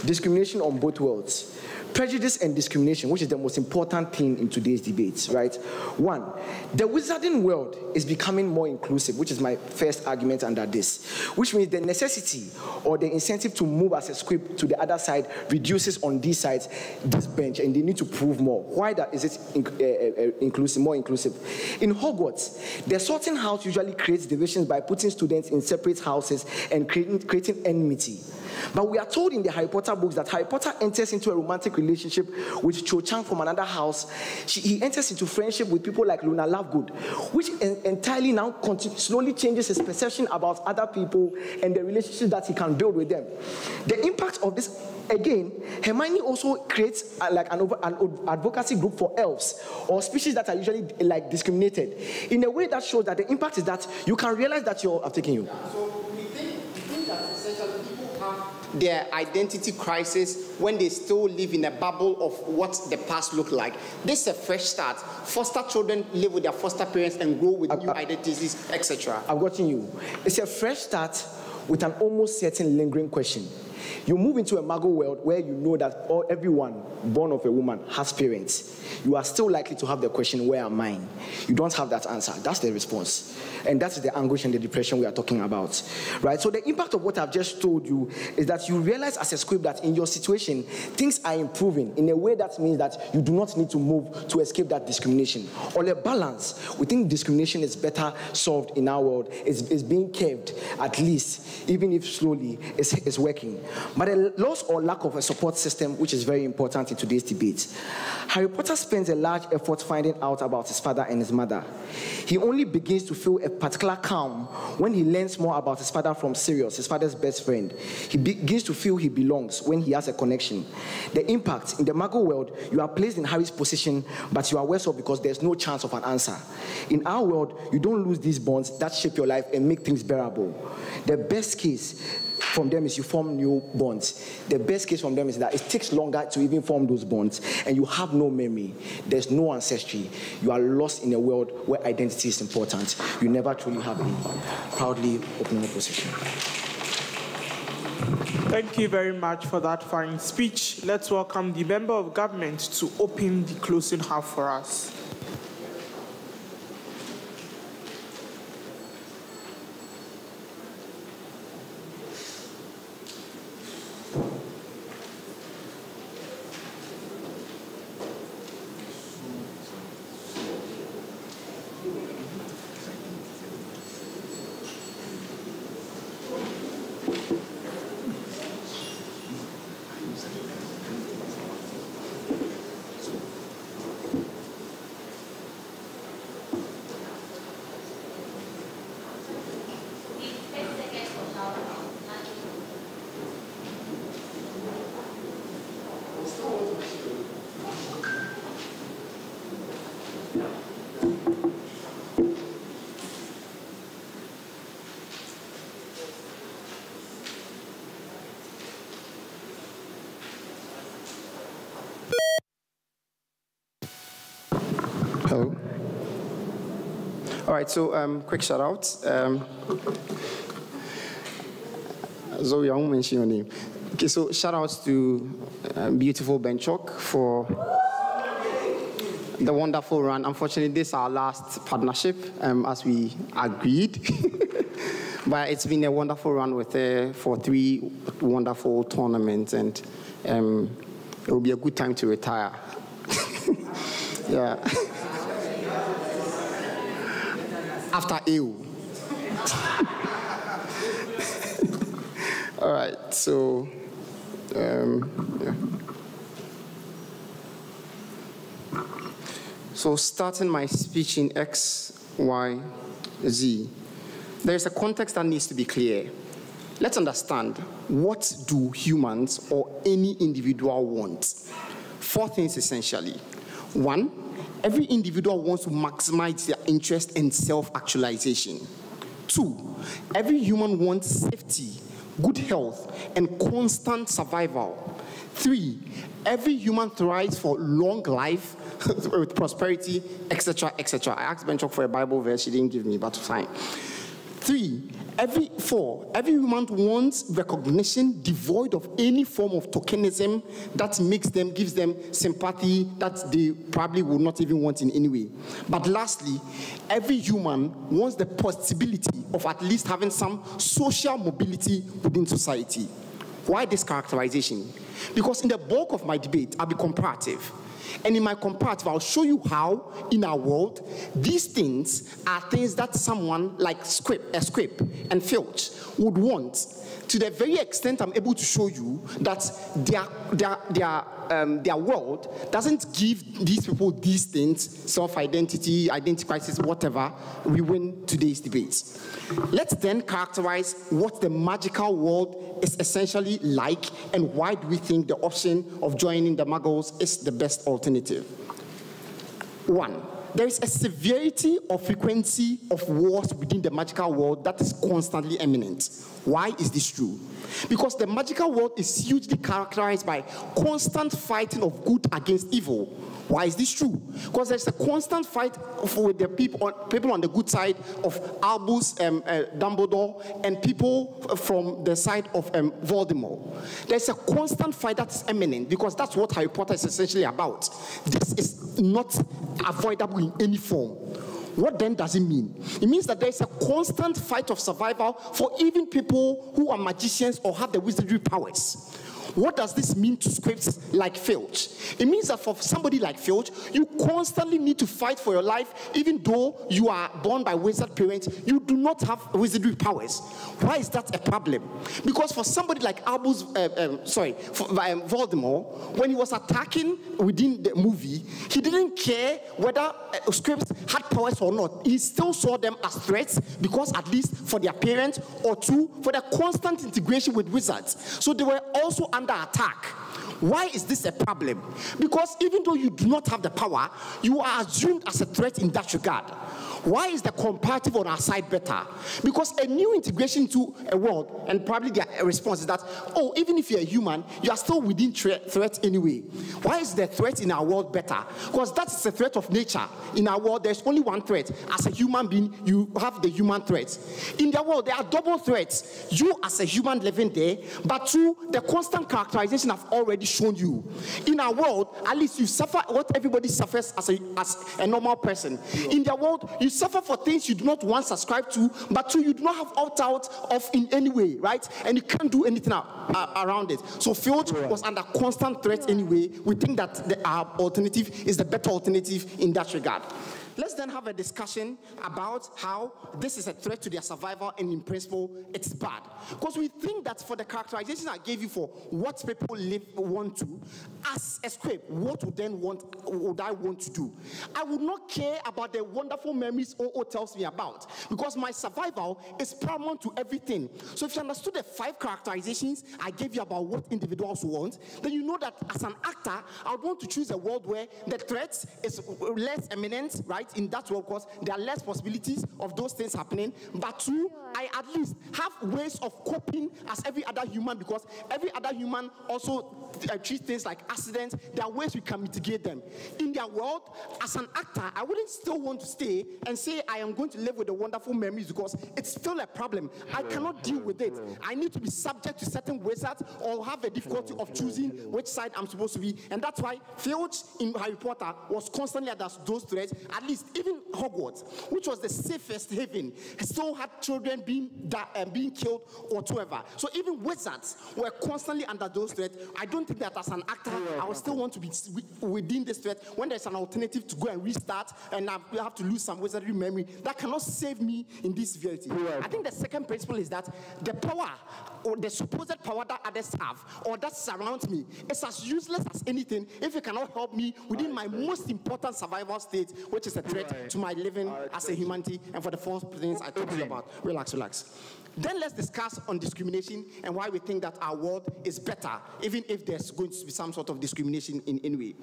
discrimination on both worlds. Prejudice and discrimination, which is the most important thing in today's debates, right? 1, the wizarding world is becoming more inclusive, which is my first argument under this, which means the necessity or the incentive to move as a script to the other side reduces on these sides, this bench, and they need to prove more. Why is it more inclusive? In Hogwarts, the sorting house usually creates divisions by putting students in separate houses and creating enmity. But we are told in the Harry Potter books that Harry Potter enters into a romantic relationship with Cho Chang from another house. He enters into friendship with people like Luna Lovegood, which entirely now slowly changes his perception about other people and the relationship that he can build with them. The impact of this, again, Hermione also creates an advocacy group for elves or species that are usually discriminated in a way that shows that the impact is that you can realize that I'm taking you. So we think that essentially people have their identity crisis when they still live in a bubble of what the past looked like. This is a fresh start. Foster children live with their foster parents and grow with new identities, etc. I've gotten you. It's a fresh start with an almost certain lingering question. You move into a Muggle world where you know that everyone born of a woman has parents. You are still likely to have the question, where are mine? You don't have that answer. That's the response. And that's the anguish and the depression we are talking about. Right? So the impact of what I've just told you is that you realize as a script that in your situation, things are improving in a way that means that you do not need to move to escape that discrimination. On a balance, we think discrimination is better solved in our world. It's being curved, at least, even if slowly, it's working. But a loss or lack of a support system, which is very important in today's debate. Harry Potter spends a large effort finding out about his father and his mother. He only begins to feel a particular calm when he learns more about his father from Sirius, his father's best friend. He begins to feel he belongs when he has a connection. The impact in the Muggle world, you are placed in Harry's position, but you are worse off because there's no chance of an answer. In our world, you don't lose these bonds that shape your life and make things bearable. The best case from them is you form new bonds. The best case from them is that it takes longer to even form those bonds, and you have no memory. There's no ancestry. You are lost in a world where identity is important. You never truly have a proudly opening position. Thank you very much for that fine speech. Let's welcome the Member of Government to open the closing half for us. Hello. All right, so quick shout out. Zoe, I won't mention your name. Okay, so shout outs to beautiful Benchok for the wonderful run. Unfortunately, this is our last partnership, as we agreed. But it's been a wonderful run with her for 3 wonderful tournaments, and it will be a good time to retire. Yeah. After EU. All right, so, yeah. So starting my speech in X, Y, Z, there is a context that needs to be clear. Let's understand, what do humans or any individual want? 4 things essentially. 1, every individual wants to maximize their interest in self-actualization. 2, every human wants safety, good health, and constant survival. 3, every human thrives for long life with prosperity, etc., etc. I asked Benchok for a Bible verse, she didn't give me, but fine. 4, every human wants recognition devoid of any form of tokenism that gives them sympathy that they probably would not even want in any way. But lastly, every human wants the possibility of at least having some social mobility within society. Why this characterization? Because in the bulk of my debate, I'll be comparative. And in my comparative, I'll show you how, in our world, these things are things that someone like Scrip and Filch would want, to the very extent I'm able to show you that their world doesn't give these people these things, self-identity, identity crisis, whatever. We win today's debates. Let's then characterize what the magical world is essentially like and why do we think the option of joining the Muggles is the best alternative. 1, there is a severity or frequency of wars within the magical world that is constantly imminent. Why is this true? Because the magical world is hugely characterized by constant fighting of good against evil. Why is this true? Because there's a constant fight with the people on the good side of Albus Dumbledore and people from the side of Voldemort. There's a constant fight that's imminent because that's what Harry Potter is essentially about. This is not avoidable in any form. What then does it mean? It means that there is a constant fight of survival for even people who are magicians or have the wizardry powers. What does this mean to scripts like Filch? It means that for somebody like Filch, you constantly need to fight for your life, even though you are born by wizard parents, you do not have wizardry powers. Why is that a problem? Because for somebody like Voldemort, when he was attacking within the movie, he didn't care whether scripts had powers or not. He still saw them as threats because at least for their parents, or 2, for their constant integration with wizards. So they were also under attack. Why is this a problem? Because even though you do not have the power, you are assumed as a threat in that regard. Why is the comparative on our side better? Because a new integration to a world, and probably their response is that, oh, even if you're a human, you are still within threat anyway. Why is the threat in our world better? Because that's a threat of nature. In our world, there's only one threat. As a human being, you have the human threat. In their world, there are double threats. You as a human living there, but 2, the constant characterization I've already shown you. In our world, at least you suffer what everybody suffers as a normal person. In their world, you suffer for things you do not once subscribe to, but 2, you do not have opt-out of in any way, right? And you can't do anything around it. So Filch was under constant threat anyway. We think that our alternative is the better alternative in that regard. Let's then have a discussion about how this is a threat to their survival, and in principle, it's bad. Because we think that for the characterization I gave you for what people want to, as a script, what would I want to do? I would not care about the wonderful memories OO tells me about, because my survival is paramount to everything. So if you understood the 5 characterizations I gave you about what individuals want, then you know that as an actor, I would want to choose a world where the threat is less eminent, right? In that world, because there are less possibilities of those things happening. But 2, I at least have ways of coping as every other human, because every other human also treats things like accidents. There are ways we can mitigate them. In their world, as an actor, I wouldn't still want to stay and say I am going to live with the wonderful memories, because it's still a problem. I cannot deal with it. I need to be subject to certain wizards or have a difficulty of choosing which side I'm supposed to be. And that's why Filch in Harry Potter was constantly under those threats. At least least even Hogwarts, which was the safest haven, still had children being killed or whatever. So even wizards were constantly under those threats. I don't think that as an actor, I would still want to be within this threat when there's an alternative to go and restart and I have to lose some wizardry memory. That cannot save me in this severity. I think the second principle is that the power or the supposed power that others have or that surrounds me is as useless as anything if it cannot help me within my most important survival state, which is a threat to my living as a humanity and for the four things I talked to you about. Relax. Then let's discuss on discrimination and why we think that our world is better, even if there's going to be some sort of discrimination in any way.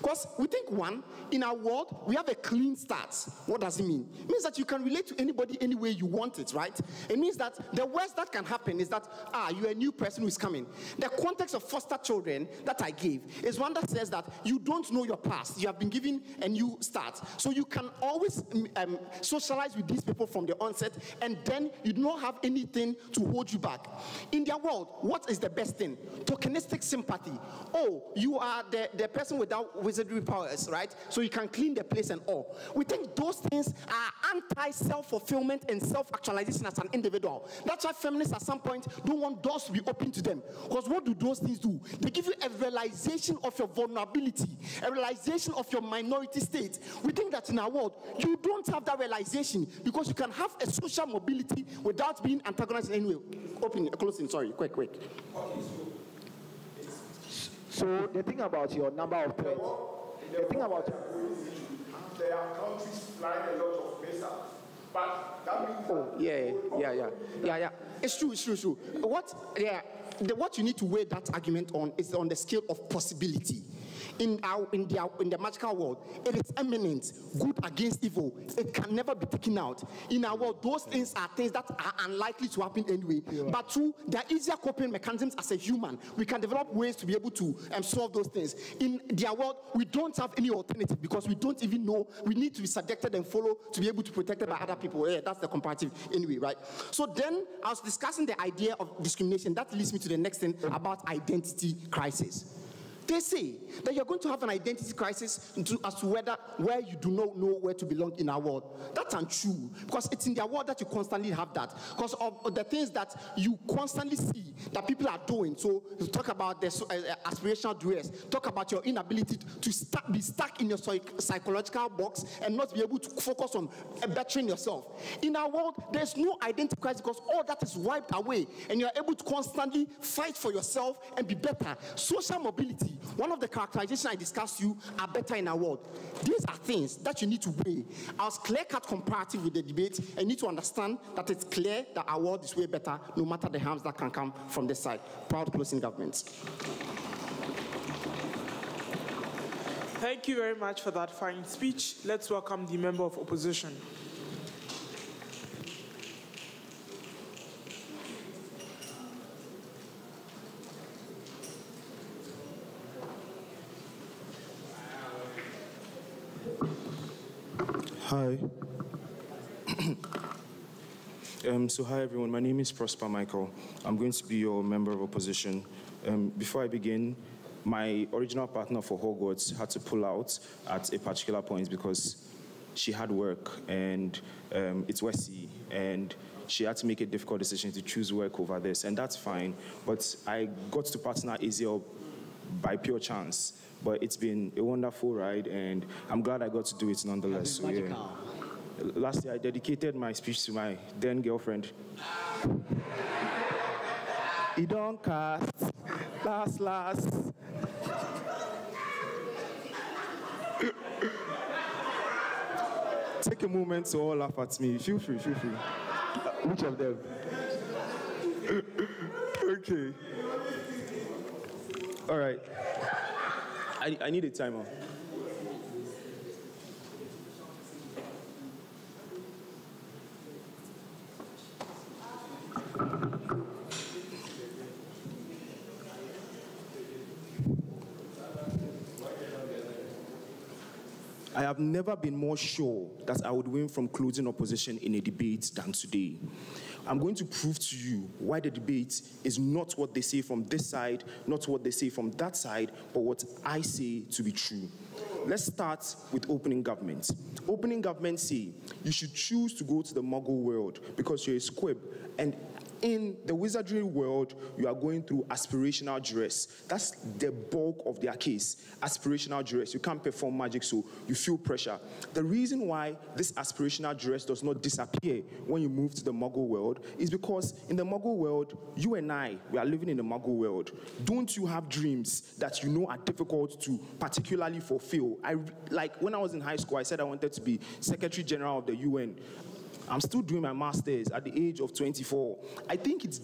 Because we think, one, in our world, we have a clean start. What does it mean? It means that you can relate to anybody any way you want it, right? It means that the worst that can happen is that, you're a new person who is coming. The context of foster children that I gave is one that says that you don't know your past. You have been given a new start. So you can always socialize with these people from the onset, and then you do not have anything to hold you back. In their world, what is the best thing? Tokenistic sympathy. Oh, you are the person without wizardry powers, right? So you can clean the place and all. We think those things are anti-self-fulfillment and self-actualization as an individual. That's why feminists at some point don't want doors to be open to them. Because what do those things do? They give you a realization of your vulnerability, a realization of your minority state. We think that in our world, you don't have that realization because you can have a social mobility without being antagonized in any way. Closing, sorry, quick. So the thing about your number of threats, the thing about there are countries flying a lot of missiles, but that means yeah. It's true. What you need to weigh that argument on is on the scale of possibility. In the magical world, it is eminent, good against evil. It can never be taken out. In our world, those things are things that are unlikely to happen anyway. But two, there are easier coping mechanisms as a human. We can develop ways to be able to solve those things. In their world, we don't have any alternative because we don't even know. We need to be subjected and follow to be able to be protected by other people. Yeah, that's the comparative anyway, right? So then I was discussing the idea of discrimination. That leads me to the next thing about identity crisis. They say that you're going to have an identity crisis as to where you do not know where to belong in our world. That's untrue, because it's in their world that you constantly have that. Because of the things that you constantly see that people are doing. So you talk about the aspirational doers, talk about your inability to be stuck in your psychological box and not be able to focus on bettering yourself. In our world, there's no identity crisis because all that is wiped away and you're able to constantly fight for yourself and be better. Social mobility, one of the characterizations I discussed to you are better in our world. These are things that you need to weigh. I was clear-cut comparative with the debate, and you need to understand that it's clear that our world is way better, no matter the harms that can come from this side. Proud closing governments. Thank you very much for that fine speech. Let's welcome the member of opposition. Hi. Hi everyone, my name is Prosper Michael. I'm going to be your member of opposition. Before I begin, my original partner for Hogwarts had to pull out at a particular point because she had work and it's Westie, and she had to make a difficult decision to choose work over this, and that's fine. But I got to partner easier by pure chance. But it's been a wonderful ride, and I'm glad I got to do it nonetheless. So, yeah. Last year, I dedicated my speech to my then girlfriend. It don't cast. Last. Take a moment to all laugh at me. Feel free. Which of them? Okay. All right. I need a timer. I have never been more sure that I would win from closing opposition in a debate than today. I'm going to prove to you why the debate is not what they say from this side, not what they say from that side, but what I say to be true. let's start with opening government. Opening government say you should choose to go to the Muggle world because you're a squib, and in the wizardry world, you are going through aspirational duress. That's the bulk of their case, aspirational duress. You can't perform magic, so you feel pressure. The reason why this aspirational duress does not disappear when you move to the Muggle world is because in the Muggle world, you and I, we are living in the Muggle world. Don't you have dreams that you know are difficult to particularly fulfill? Like when I was in high school, I said I wanted to be Secretary General of the UN. I'm still doing my master's at the age of 24. I think it's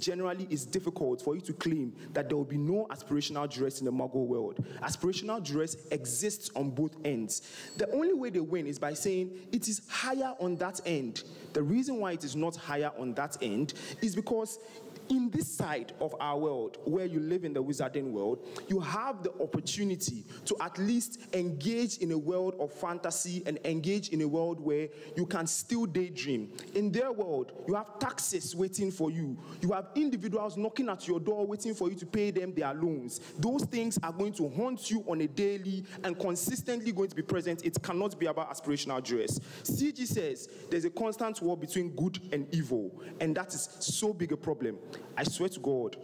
difficult for you to claim that there will be no aspirational duress in the Muggle world. Aspirational duress exists on both ends. The only way they win is by saying it is higher on that end. The reason why it is not higher on that end is because in this side of our world, where you live in the wizarding world, you have the opportunity to at least engage in a world of fantasy and engage in a world where you can still daydream. In their world, you have taxes waiting for you. You have individuals knocking at your door waiting for you to pay them their loans. Those things are going to haunt you on a daily and consistently going to be present. It cannot be about aspirational duress. CG says there's a constant war between good and evil, and that is so big a problem. I swear to God,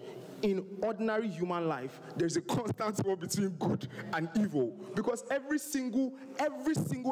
in ordinary human life, there's a constant war between good and evil. Because every single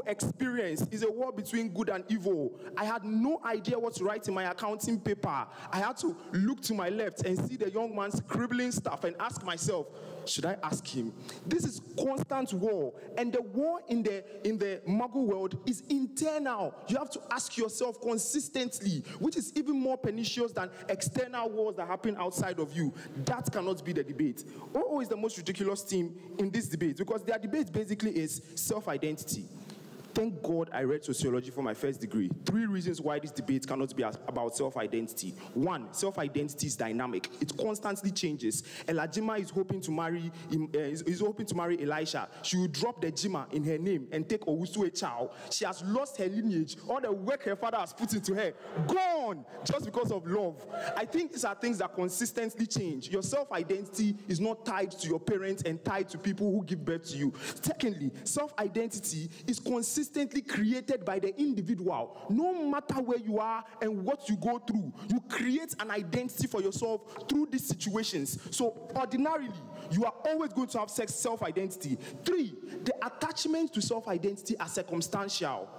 experience is a war between good and evil. I had no idea what to write in my accounting paper. I had to look to my left and see the young man scribbling stuff and ask myself, should I ask him? This is constant war. And the war in the Muggle world is internal. You have to ask yourself consistently, which is even more pernicious than external wars that happen outside of you. That cannot be the debate. OO is the most ridiculous team in this debate because their debate basically is self-identity. Thank God I read sociology for my first degree. 3 reasons why this debate cannot be about self-identity. 1, self-identity is dynamic. It constantly changes. Elajima is hoping to marry Elisha. She will drop the Jima in her name and take Owusu Echao. She has lost her lineage. All the work her father has put into her, gone, just because of love. I think these are things that consistently change. Your self-identity is not tied to your parents and tied to people who give birth to you. Secondly, self-identity is consistently created by the individual. No matter where you are and what you go through, you create an identity for yourself through these situations. So ordinarily, you are always going to have self-identity. 3, the attachment to self-identity are circumstantial.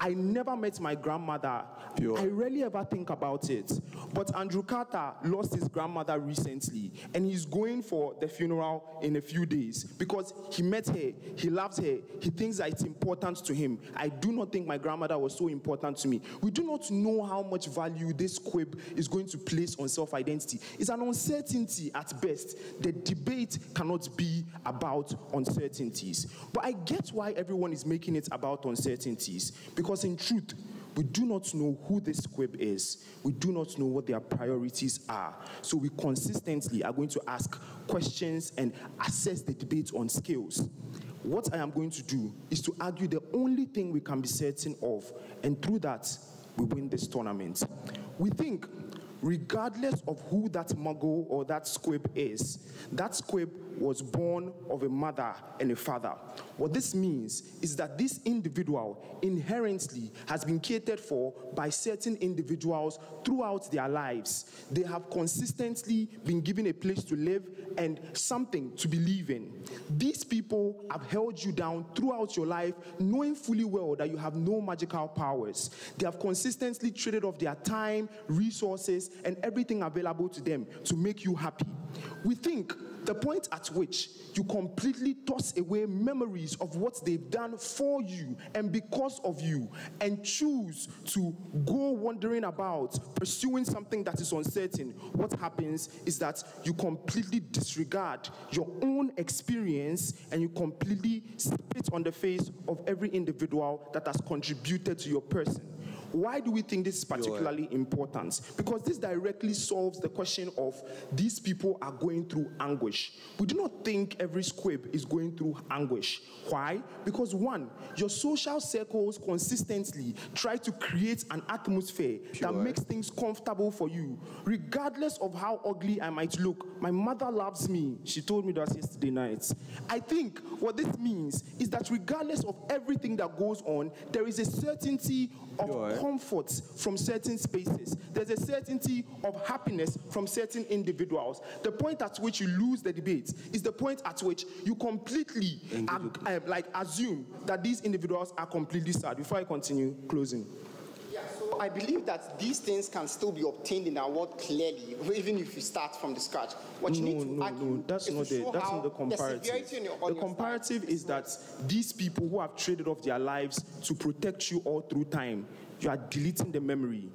I never met my grandmother. I rarely ever think about it. But Andrew Carter lost his grandmother recently, and he's going for the funeral in a few days because he met her, he loves her, he thinks that it's important to him. I do not think my grandmother was so important to me. We do not know how much value this quib is going to place on self-identity. It's an uncertainty at best. The debate cannot be about uncertainties. But I get why everyone is making it about uncertainties. Because in truth, we do not know who this squib is. We do not know what their priorities are. So we consistently are going to ask questions and assess the debate on scales. What I am going to do is to argue the only thing we can be certain of, and through that, we win this tournament. We think, regardless of who that Muggle or that squib is, that squib was born of a mother and a father. What this means is that this individual inherently has been catered for by certain individuals throughout their lives. They have consistently been given a place to live and something to believe in. These people have held you down throughout your life, knowing fully well that you have no magical powers. They have consistently traded off their time, resources, and everything available to them to make you happy. We think the point at which you completely toss away memories of what they've done for you and because of you and choose to go wandering about, pursuing something that is uncertain, what happens is that you completely disregard your own experience and you completely spit on the face of every individual that has contributed to your person. Why do we think this is particularly important? Because this directly solves the question of these people are going through anguish. We do not think every squib is going through anguish. Why? Because one, your social circles consistently try to create an atmosphere that makes things comfortable for you. Regardless of how ugly I might look, my mother loves me. She told me that yesterday night. I think what this means is that regardless of everything that goes on, there is a certainty of comfort from certain spaces. There's a certainty of happiness from certain individuals. The point at which you lose the debate is the point at which you completely assume that these individuals are completely sad. Before I continue, closing. Yeah, so I believe that these things can still be obtained in our world clearly, even if you start from the scratch. What you need to argue that's not the comparative. The comparative is that these people who have traded off their lives to protect you all through time, you are deleting the memory.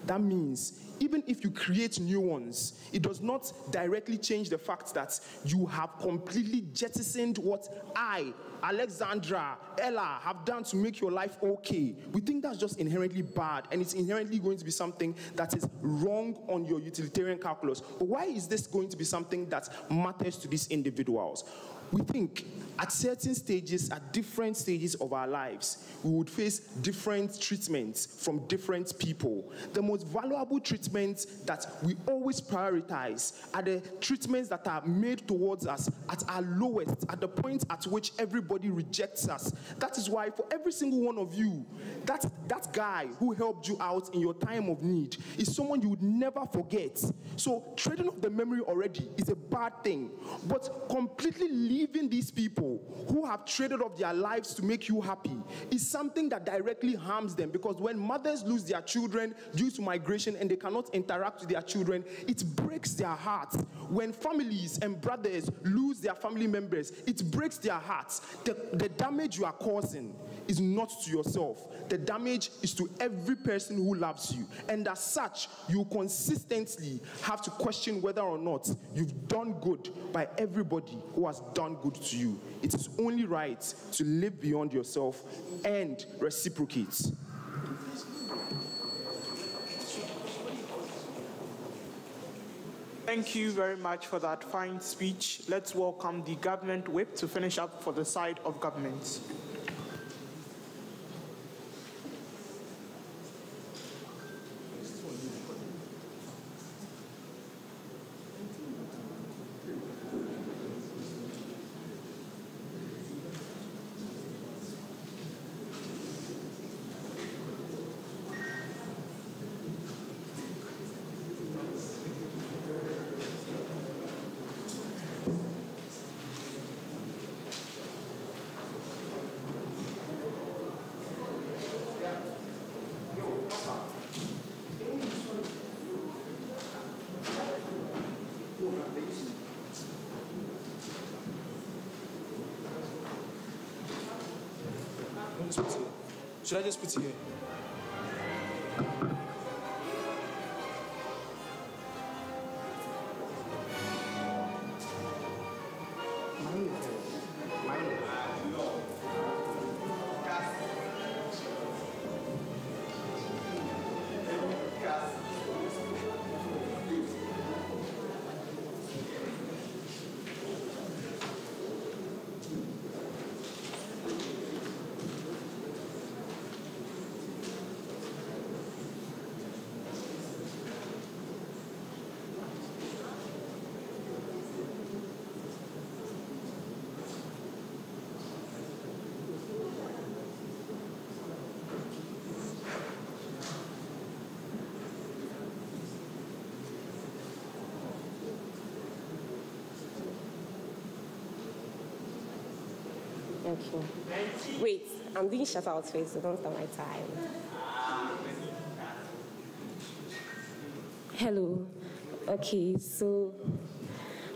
That means even if you create new ones, it does not directly change the fact that you have completely jettisoned what I, Alexandra, Ella have done to make your life okay. We think that's just inherently bad, and it's inherently going to be something that is wrong on your utilitarian calculus. But why is this going to be something that matters to these individuals? We think at certain stages, at different stages of our lives, we would face different treatments from different people. The most valuable treatments that we always prioritize are the treatments that are made towards us at our lowest, at the point at which everybody rejects us. That is why for every single one of you, that guy who helped you out in your time of need is someone you would never forget. So trading off the memory already is a bad thing, but completely leaving these people who have traded off their lives to make you happy is something that directly harms them, because when mothers lose their children due to migration and they cannot interact with their children, it breaks their hearts. When families and brothers lose their family members, it breaks their hearts. The damage you are causing is not to yourself. The damage is to every person who loves you. And as such, you consistently have to question whether or not you've done good by everybody who has done good to you. It is only right to live beyond yourself and reciprocate. Thank you very much for that fine speech. Let's welcome the government whip to finish up for the side of government. Should I just put it here? Okay. Wait, I'm doing shout-out face, so don't stop my time. Hello. Okay, so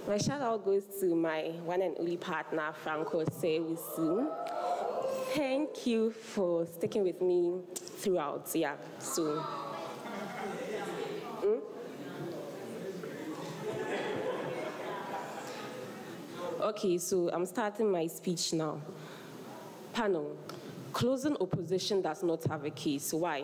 my shout-out goes to my one and only partner, Franco Sewisu. Thank you for sticking with me throughout. Yeah, so. Okay, so I'm starting my speech now. Panel, Closing opposition does not have a case. Why?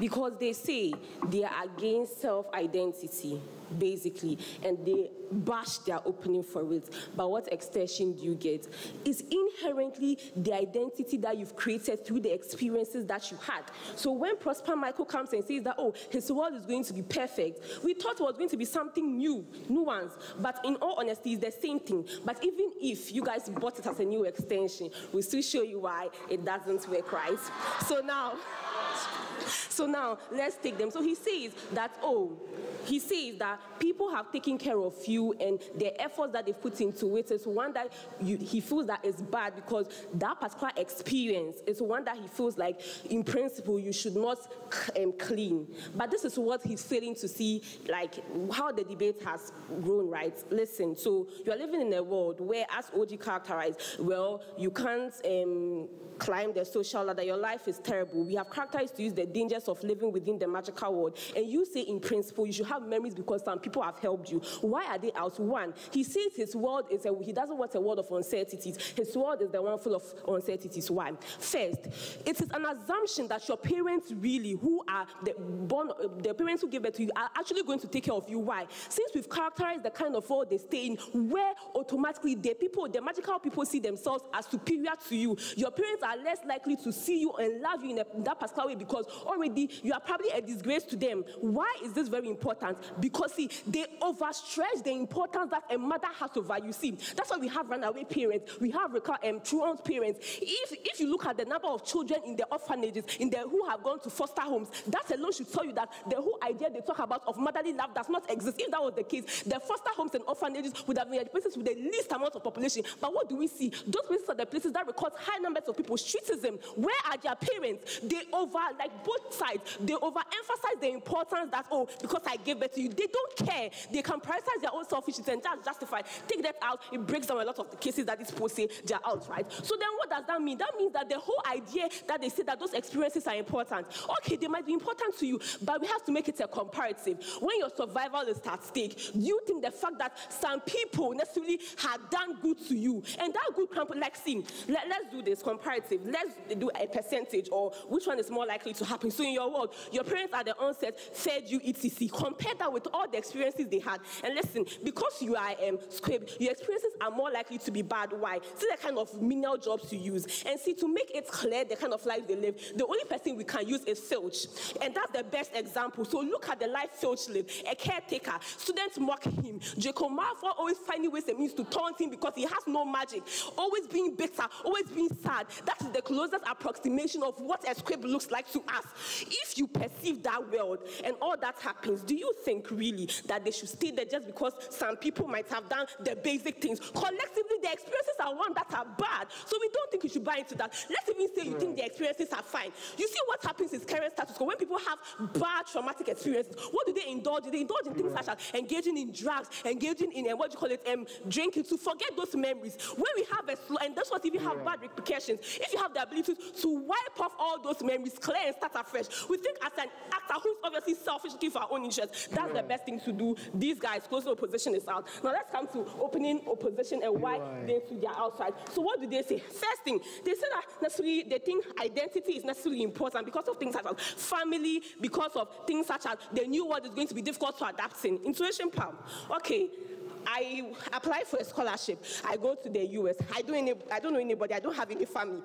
Because they say they are against self-identity, basically, and they bash their opening for it. But what extension do you get? It's inherently the identity that you've created through the experiences that you had. So when Prosper Michael comes and says that, oh, his world is going to be perfect, we thought it was going to be something new, nuance. But in all honesty, it's the same thing. But even if you guys bought it as a new extension, we'll still show you why it doesn't work, right? So now, let's take them. So he says that, people have taken care of you, and the efforts that they've put into it is one that he feels that is bad, because that particular experience is one that he feels like, in principle, you should not clean. But this is what he's failing to see, like how the debate has grown, right? Listen, so you're living in a world where, as OG characterized, well, you can't climb the social ladder, your life is terrible. We have characterized to use the dangers of living within the magical world. And you say, in principle, you should have memories because some people have helped you. Why are they out? One, he says his world is he doesn't want a world of uncertainties. His world is the one full of uncertainties. Why? First, it is an assumption that your parents really, who are the parents who give birth to you, are actually going to take care of you. Why? Since we've characterized the kind of world they stay in, where automatically the magical people see themselves as superior to you, your parents are less likely to see you and love you in that particular way, because already you are probably a disgrace to them. Why is this very important? Because, see, they overstretch the importance that a mother has over you. See, that's why we have runaway parents, we have truant parents. If you look at the number of children in the orphanages, who have gone to foster homes, that alone should tell you that the whole idea they talk about of motherly love does not exist. If that was the case, the foster homes and orphanages would have been places with the least amount of population. But what do we see? Those places are the places that record high numbers of people. Streetism. Where are their parents? They both sides, they overemphasize the importance that, oh, because I gave birth to you. They don't care. They can prioritize their own selfishness and just justify. Take that out, it breaks down a lot of the cases that these people say they're out, right? So then what does that mean? That means that the whole idea that they say that those experiences are important, okay, they might be important to you, but we have to make it a comparative. When your survival is at stake, do you think the fact that some people necessarily had done good to you, and that good, like, see, let's do this comparative. Let's do a percentage, or which one is more likely to happen. So in your world, your parents at the onset fed you etc. Compare that with all the experiences they had. And listen, because you are script, your experiences are more likely to be bad. Why? See the kind of menial jobs you use. And see, to make it clear the kind of life they live, the only person we can use is Filch. And that's the best example. So look at the life Filch lived. A caretaker. Students mock him. Draco Malfoy always finding ways and means to taunt him because he has no magic. Always being bitter, always being sad. That is the closest approximation of what a script looks like to us. If you perceive that world and all that happens, do you think really that they should stay there just because some people might have done the basic things? Collectively, the experiences are one that are bad. So we don't think you should buy into that. Let's even say you think the experiences are fine. You see what happens is current status quo. When people have bad traumatic experiences, what do they indulge in? They indulge in things such as engaging in drugs, engaging in drinking, to forget those memories. When we have and that's what even have bad repercussions. If you have the ability to wipe off all those memories, clear and start afresh, we think as an actor who's obviously selfish, looking for our own interests, that's the best thing to do. These guys, closing opposition is out. Now let's come to opening opposition and why they are outside. So what do they say? First thing, they say that necessarily they think identity is necessarily important because of things such as family, because of things such as the new world is going to be difficult to adapt in. Intuition palm. Okay. I apply for a scholarship. I go to the US. I don't know anybody. I don't have any family.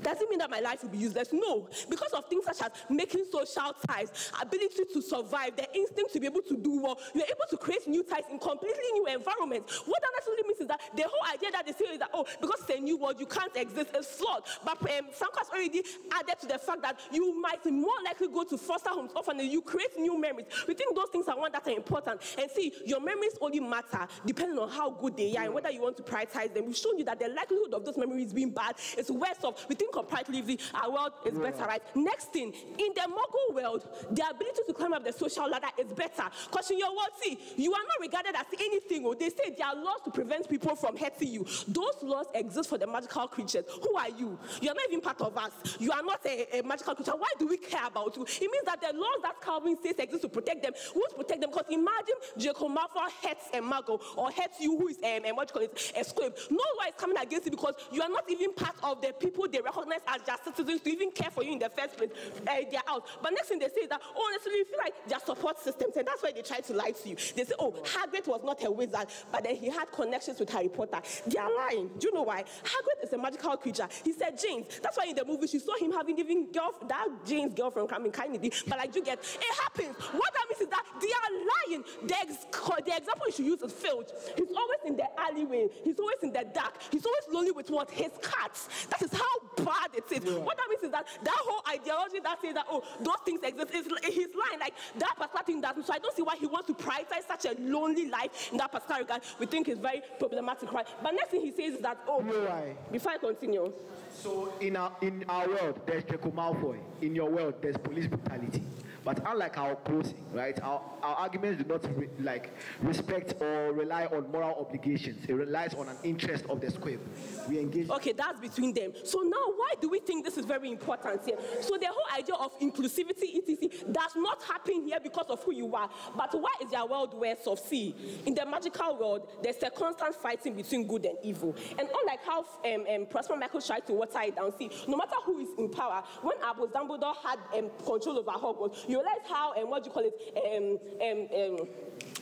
Does it mean that my life will be useless? No. Because of things such as making social ties, ability to survive, the instinct to be able to do well, you're able to create new ties in completely new environments. What that actually means is that the whole idea that they say is that, oh, because it's a new world, you can't exist, is flawed. But Francois already added to the fact that you might more likely go to foster homes often and you create new memories. We think those things are one that are important. And see, your memories only matter depending on how good they are and whether you want to prioritize them. We've shown you that the likelihood of those memories being bad is worse off. We think comparatively, our world is better, right? Next thing, in the Muggle world, the ability to climb up the social ladder is better. Because in your world, see, you are not regarded as anything. Or they say there are laws to prevent people from hurting you. Those laws exist for the magical creatures. Who are you? You are not even part of us. You are not a magical creature. Why do we care about you? It means that the laws that Calvin says exist to protect them won't protect them. Because imagine Draco Malfoy hurts a Muggle or hurts you who is a scribe. No law is coming against you because you are not even part of the people they recognize recognized as just citizens to even care for you in the first place, they're out. But next thing they say is that, oh, honestly, you feel like their support systems, and that's why they try to lie to you. They say, oh, Hagrid was not a wizard, but then he had connections with Harry Potter. They are lying. Do you know why? Hagrid is a magical creature. He said James. That's why in the movie she saw him having even that James girlfriend coming Kennedy. But like, you get, it happens. What that means is that they are lying. The example you should use is Filch. He's always in the alleyway. He's always in the dark. He's always lonely with what? His cats. That is how bad it is. Yeah. What that means is that whole ideology that says that, oh, those things exist, he's lying. Like, that particular thing doesn't. So I don't see why he wants to prioritize such a lonely life in that particular regard. We think it's very problematic, right? But next thing he says is that, oh, before I continue. So in our world, there's Draco Malfoy. In your world, there's police brutality. But unlike our closing, right, our arguments do not respect or rely on moral obligations. It relies on an interest of the squib. We engage. Okay, that's between them. So now, why do we think this is very important here? So the whole idea of inclusivity, etc., does not happen here because of who you are. But why is your world worse off? See, in the magical world, there's a constant fighting between good and evil. And unlike how Prosper Michael tried to water it down, see, no matter who is in power, when Albus Dumbledore had control over Hogwarts, you realize how,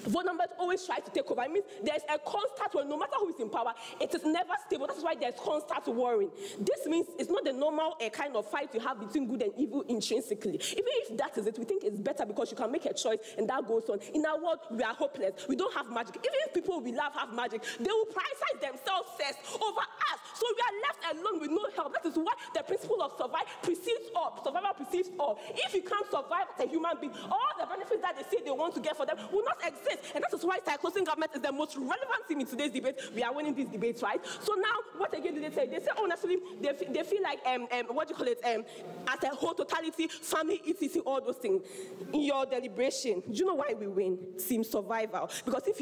Voldemort always tries to take over. It means there's a constant war. No matter who is in power, it is never stable. That's why there's constant warring. This means it's not the normal kind of fight you have between good and evil intrinsically. Even if that is it, we think it's better because you can make a choice and that goes on. In our world, we are hopeless. We don't have magic. Even if people we love have magic, they will prioritize themselves first over us. So we are left alone with no help. That is why the principle of survival precedes all. Survival precedes all. If you can't survive as a human being, all the benefits that they say they want to get for them will not exist. And that is why closing government is the most relevant thing in today's debate. We are winning these debates, right? So now, what again do they say? They say, honestly, they feel like, as a whole totality, family, etc., all those things. In your deliberation, do you know why we win? Team survival. Because if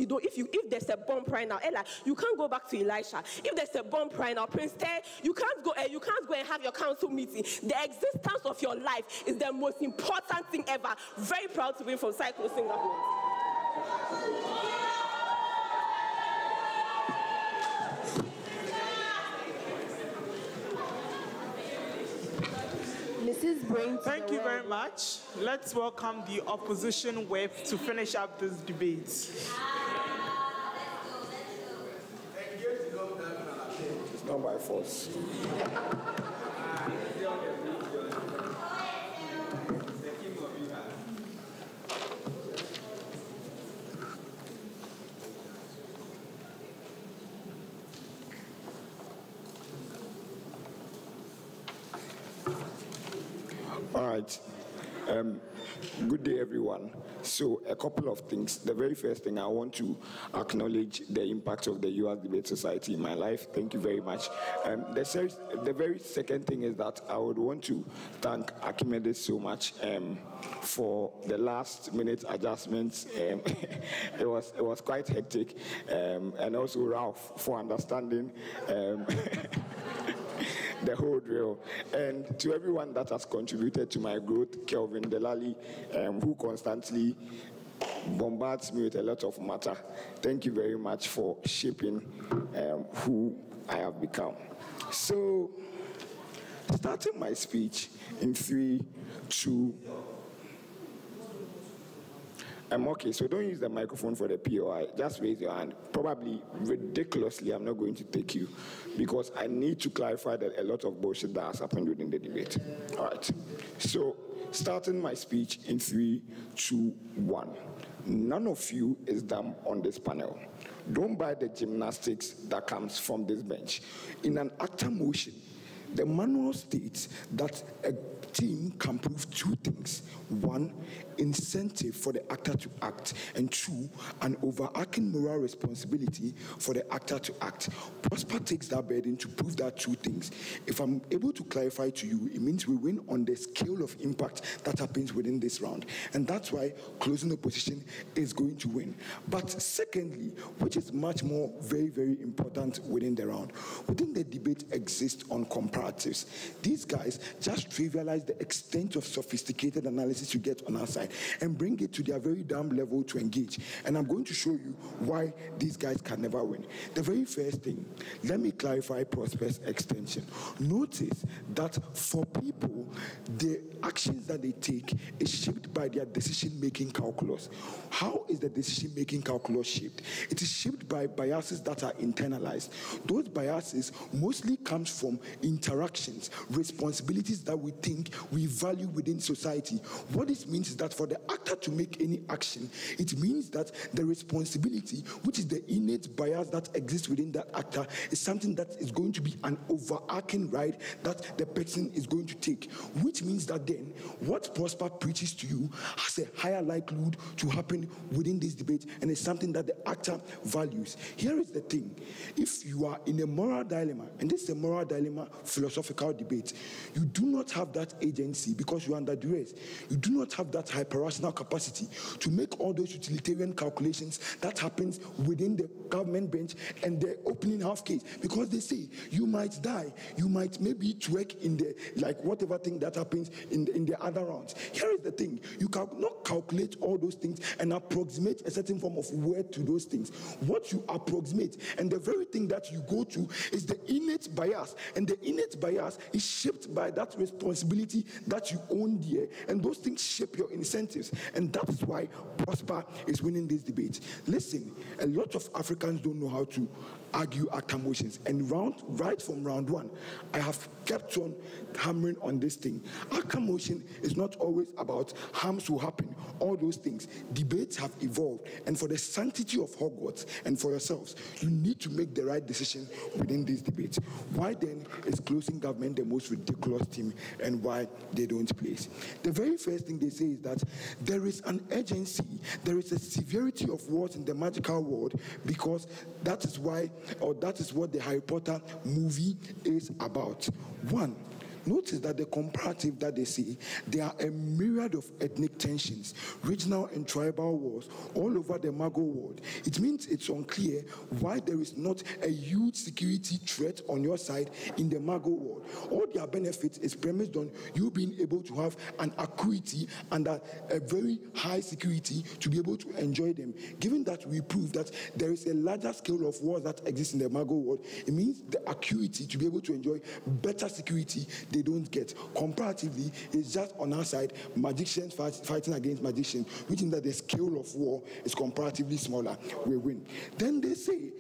there's a bomb right now, Ella, you can't go back to Elisha. If there's a bomb right now, Prince Ted, you can't go and have your council meeting. The existence of your life is the most important thing ever. Very proud to be from closing government. Mrs. Brain. Thank you very much. Let's welcome the opposition whip to finish up this debate. It's not by force. All right. Good day, everyone. So, a couple of things. The very first thing, I want to acknowledge the impact of the U.S. Debate Society in my life. Thank you very much. The very second thing is that I would want to thank Archimedes so much for the last minute adjustments. It was quite hectic, and also Ralph for understanding. The whole drill. And to everyone that has contributed to my growth, Kelvin Delali, who constantly bombards me with a lot of matter. Thank you very much for shaping who I have become. So, starting my speech in 3, 2, okay, so don't use the microphone for the POI. Just raise your hand. Probably ridiculously, I'm not going to take you because I need to clarify that a lot of bullshit that has happened during the debate. All right. So, starting my speech in 3, 2, 1. None of you is dumb on this panel. Don't buy the gymnastics that comes from this bench. In an ACTA motion, the manual states that a team can prove 2 things. 1, incentive for the actor to act, and 2, an overarching moral responsibility for the actor to act. Prosper takes that burden to prove that 2 things. If I'm able to clarify to you, it means we win on the scale of impact that happens within this round. And that's why closing opposition is going to win. But secondly, which is much more very, very important within the round, within the debate exists on comparison. comparatives. These guys just trivialize the extent of sophisticated analysis you get on our side and bring it to their very damn level to engage. And I'm going to show you why these guys can never win. The very first thing, let me clarify Prosper's extension. Notice that for people, the actions that they take is shaped by their decision-making calculus. How is the decision-making calculus shaped? It is shaped by biases that are internalized. Those biases mostly comes from interactions, responsibilities that we think we value within society. What this means is that for the actor to make any action, it means that the responsibility, which is the innate bias that exists within that actor, is something that is going to be an overarching right that the person is going to take, which means that then what Prosper preaches to you has a higher likelihood to happen within this debate, and it's something that the actor values. Here is the thing. If you are in a moral dilemma, and this is a moral dilemma philosophical debate, you do not have that agency because you are under duress. You do not have that hyper-rational capacity to make all those utilitarian calculations that happens within the government bench and the opening half case, because they say you might die, you might maybe twerk in the, like whatever thing that happens in the other rounds. Here is the thing. You cannot calculate all those things and approximate a certain form of word to those things. What you approximate and the very thing that you go to is the innate bias, and the innate bias is shaped by that responsibility that you own there, and those things shape your incentives, and that is why Prosper is winning this debate. Listen, a lot of Africans don't know how to argue actor motions, and right from round one, I have kept on hammering on this thing. Actor motion is not always about harms will happen, all those things. Debates have evolved, and for the sanctity of Hogwarts and for yourselves, you need to make the right decision within this debate. Why then is closing government the most ridiculous thing, and why they don't place? The very first thing they say is that there is an urgency, there is a severity of wars in the magical world, because that is why, or that is what the Harry Potter movie is about. One, notice that the comparative that they see, there are a myriad of ethnic tensions, regional and tribal wars all over the Mago world. It means it's unclear why there is not a huge security threat on your side in the Mago world. All their benefits is premised on you being able to have an acuity and a very high security to be able to enjoy them. Given that we prove that there is a larger scale of wars that exists in the Mago world, it means the acuity to be able to enjoy better security they don't get. Comparatively, it's just on our side, magicians fighting against magicians, which means that the scale of war is comparatively smaller. We win. Then they say,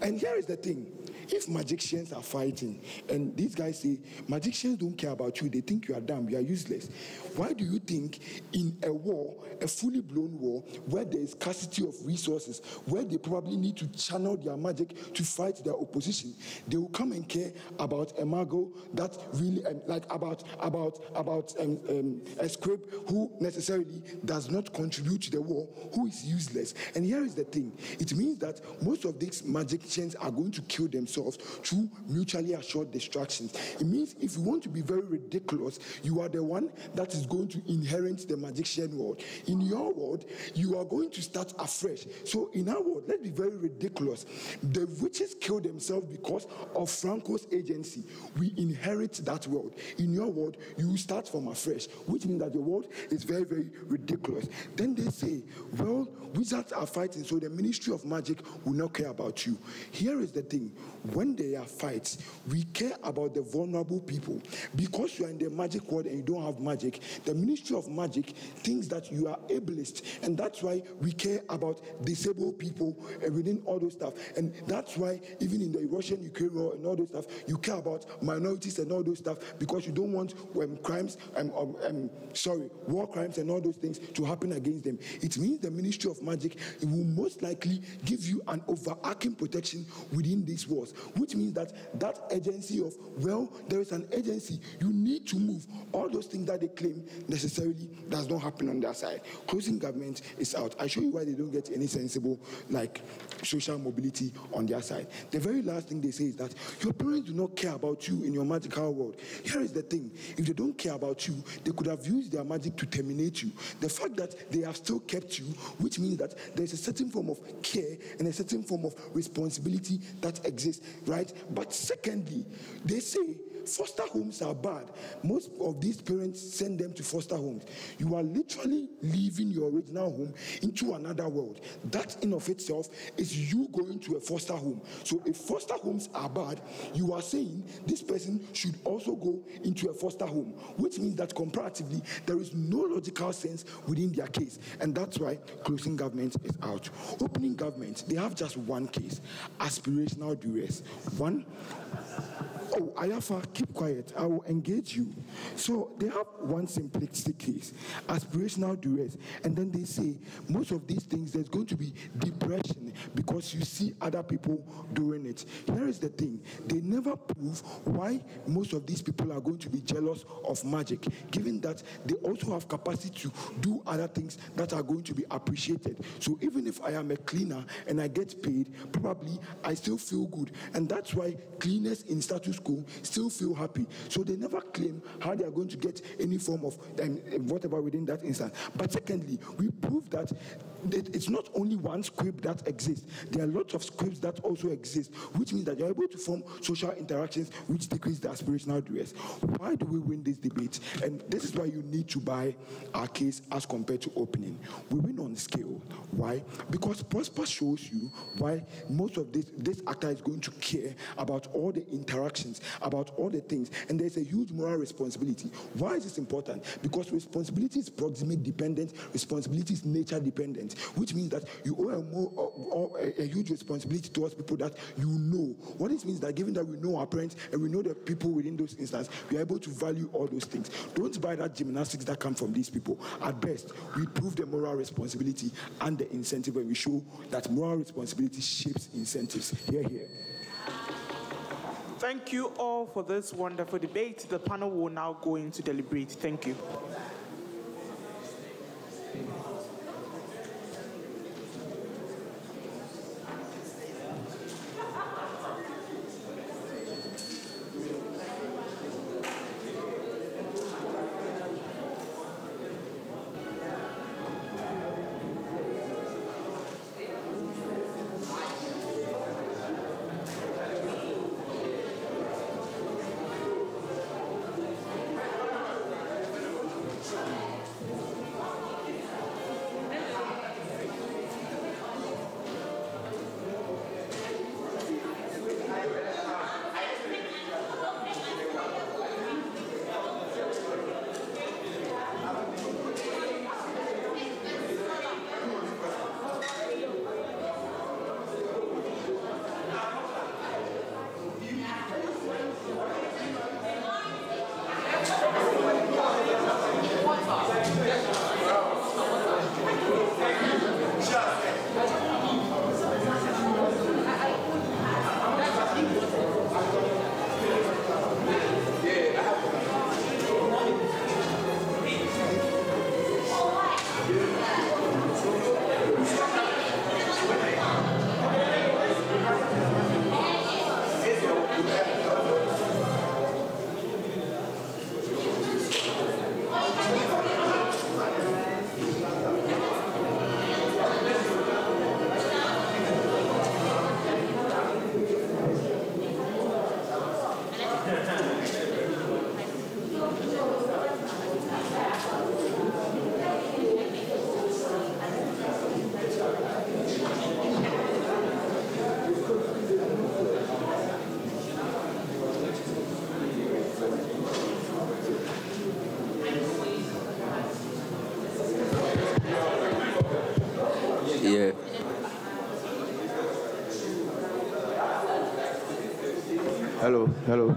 and here is the thing, if magicians are fighting, and these guys say, magicians don't care about you, they think you are dumb, you are useless. Why do you think in a war, a fully blown war, where there is scarcity of resources, where they probably need to channel their magic to fight their opposition, they will come and care about a mago that really, like about a scribe who necessarily does not contribute to the war, who is useless? And here is the thing. It means that most of these magicians are going to kill themselves through mutually assured distractions. It means if you want to be very ridiculous, you are the one that is going to inherit the magician world. In your world, you are going to start afresh. So in our world, let's be very ridiculous. The witches kill themselves because of Franco's agency. We inherit that world. In your world, you start from afresh, which means that your world is very, very ridiculous. Then they say, well, wizards are fighting, so the Ministry of Magic will not care about you. Here is the thing. When there are fights, we care about the vulnerable people. Because you are in the magic world and you don't have magic, the Ministry of Magic thinks that you are ableist, and that's why we care about disabled people within all those stuff. And that's why even in the Russian-Ukraine war and all those stuff, you care about minorities and all those stuff, because you don't want crimes, war crimes and all those things to happen against them. It means the Ministry of Magic will most likely give you an overarching protection within these wars, which means that that agency of, well, there is an agency, you need to move. All those things that they claim necessarily does not happen on their side. Closing government is out. I show you why they don't get any sensible, like, social mobility on their side. The very last thing they say is that your parents do not care about you in your magical world. Here is the thing. If they don't care about you, they could have used their magic to terminate you. The fact that they have still kept you, which means that there's a certain form of care and a certain form of responsibility that exists, right? But secondly, they say foster homes are bad. Most of these parents send them to foster homes. You are literally leaving your original home into another world. That in of itself is you going to a foster home. So if foster homes are bad, you are saying this person should also go into a foster home, which means that comparatively there is no logical sense within their case, and that's why closing government is out. Opening government, they have just one case: aspirational duress. One. Oh, Ayafa, keep quiet. I will engage you. So they have one simplistic case, aspirational duress, and then they say most of these things there's going to be depression because you see other people doing it. Here is the thing: they never prove why most of these people are going to be jealous of magic, given that they also have capacity to do other things that are going to be appreciated. So even if I am a cleaner and I get paid, probably I still feel good, and that's why cleaners in status quo still feel happy. So they never claim how they are going to get any form of whatever within that instance. But secondly, we prove that it's not only one script that exists. There are lots of scripts that also exist, which means that you're able to form social interactions which decrease the aspirational duress. Why do we win this debate? And this is why you need to buy our case as compared to opening. We win on scale. Why? Because Prosper shows you why most of this actor is going to care about all the interactions, about all the things, and there's a huge moral responsibility. Why is this important? Because responsibility is proximate dependent, responsibility is nature dependent, which means that you owe a huge responsibility towards people that you know. What this means that given that we know our parents and we know the people within those instances, we are able to value all those things. Don't buy that gymnastics that come from these people. At best, we prove the moral responsibility and the incentive when we show that moral responsibility shapes incentives. Here, here. Thank you all for this wonderful debate. The panel will now go into deliberate. Thank you. Yeah. Hello, hello.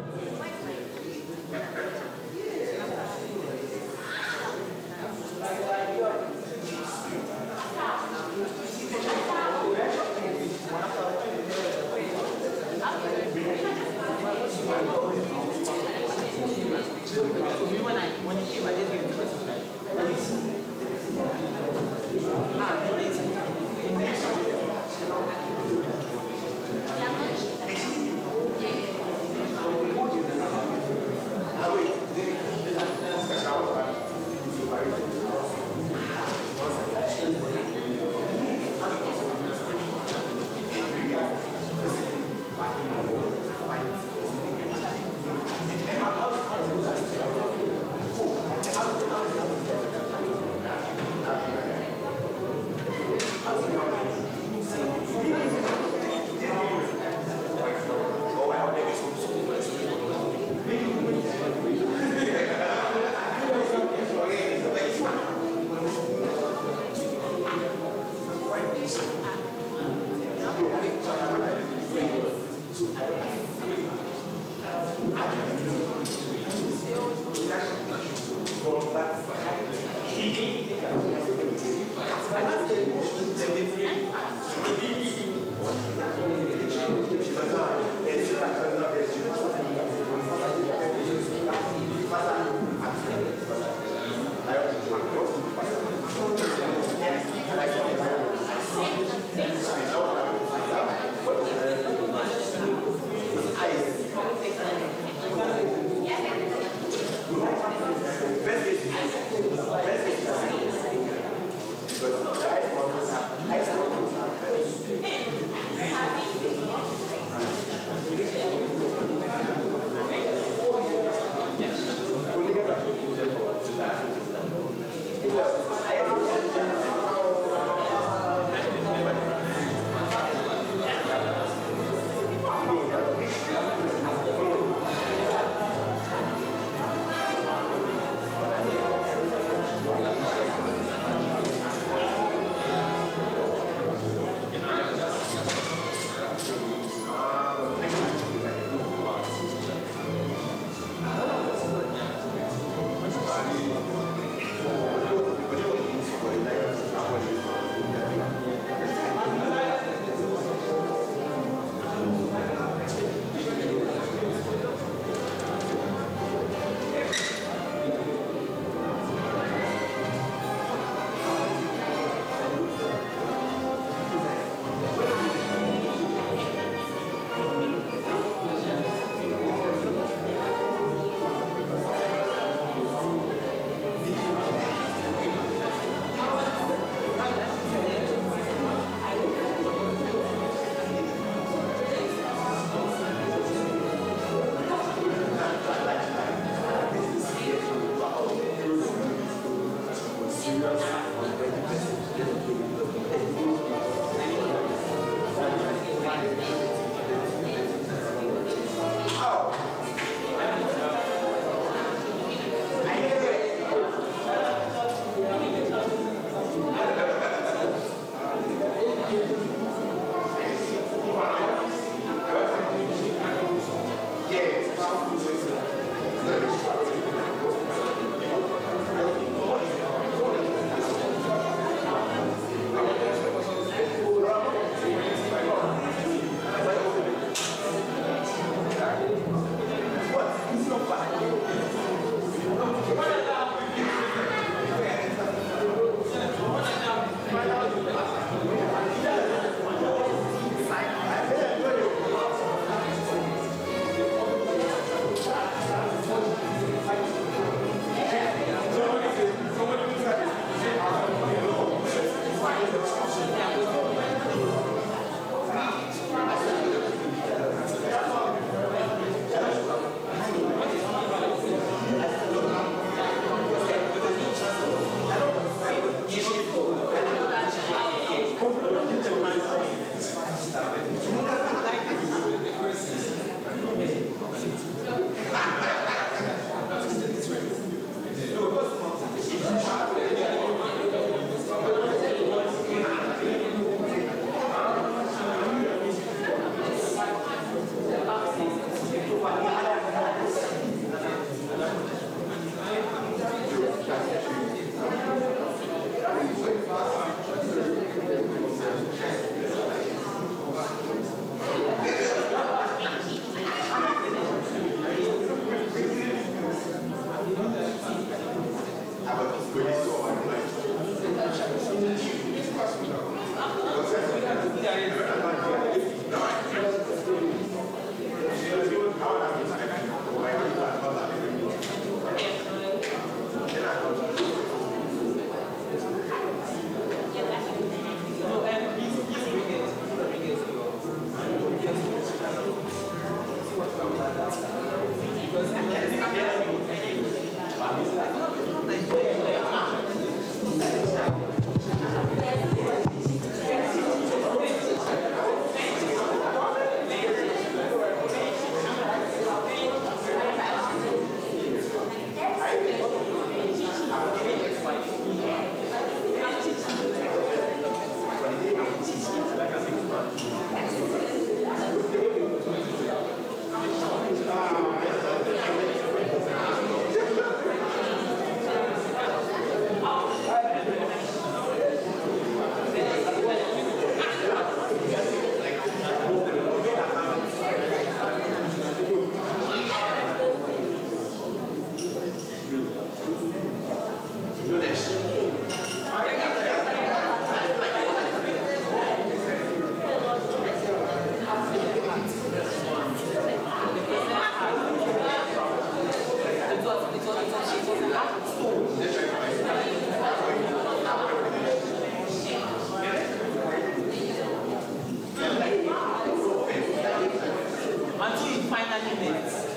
Until you finally met.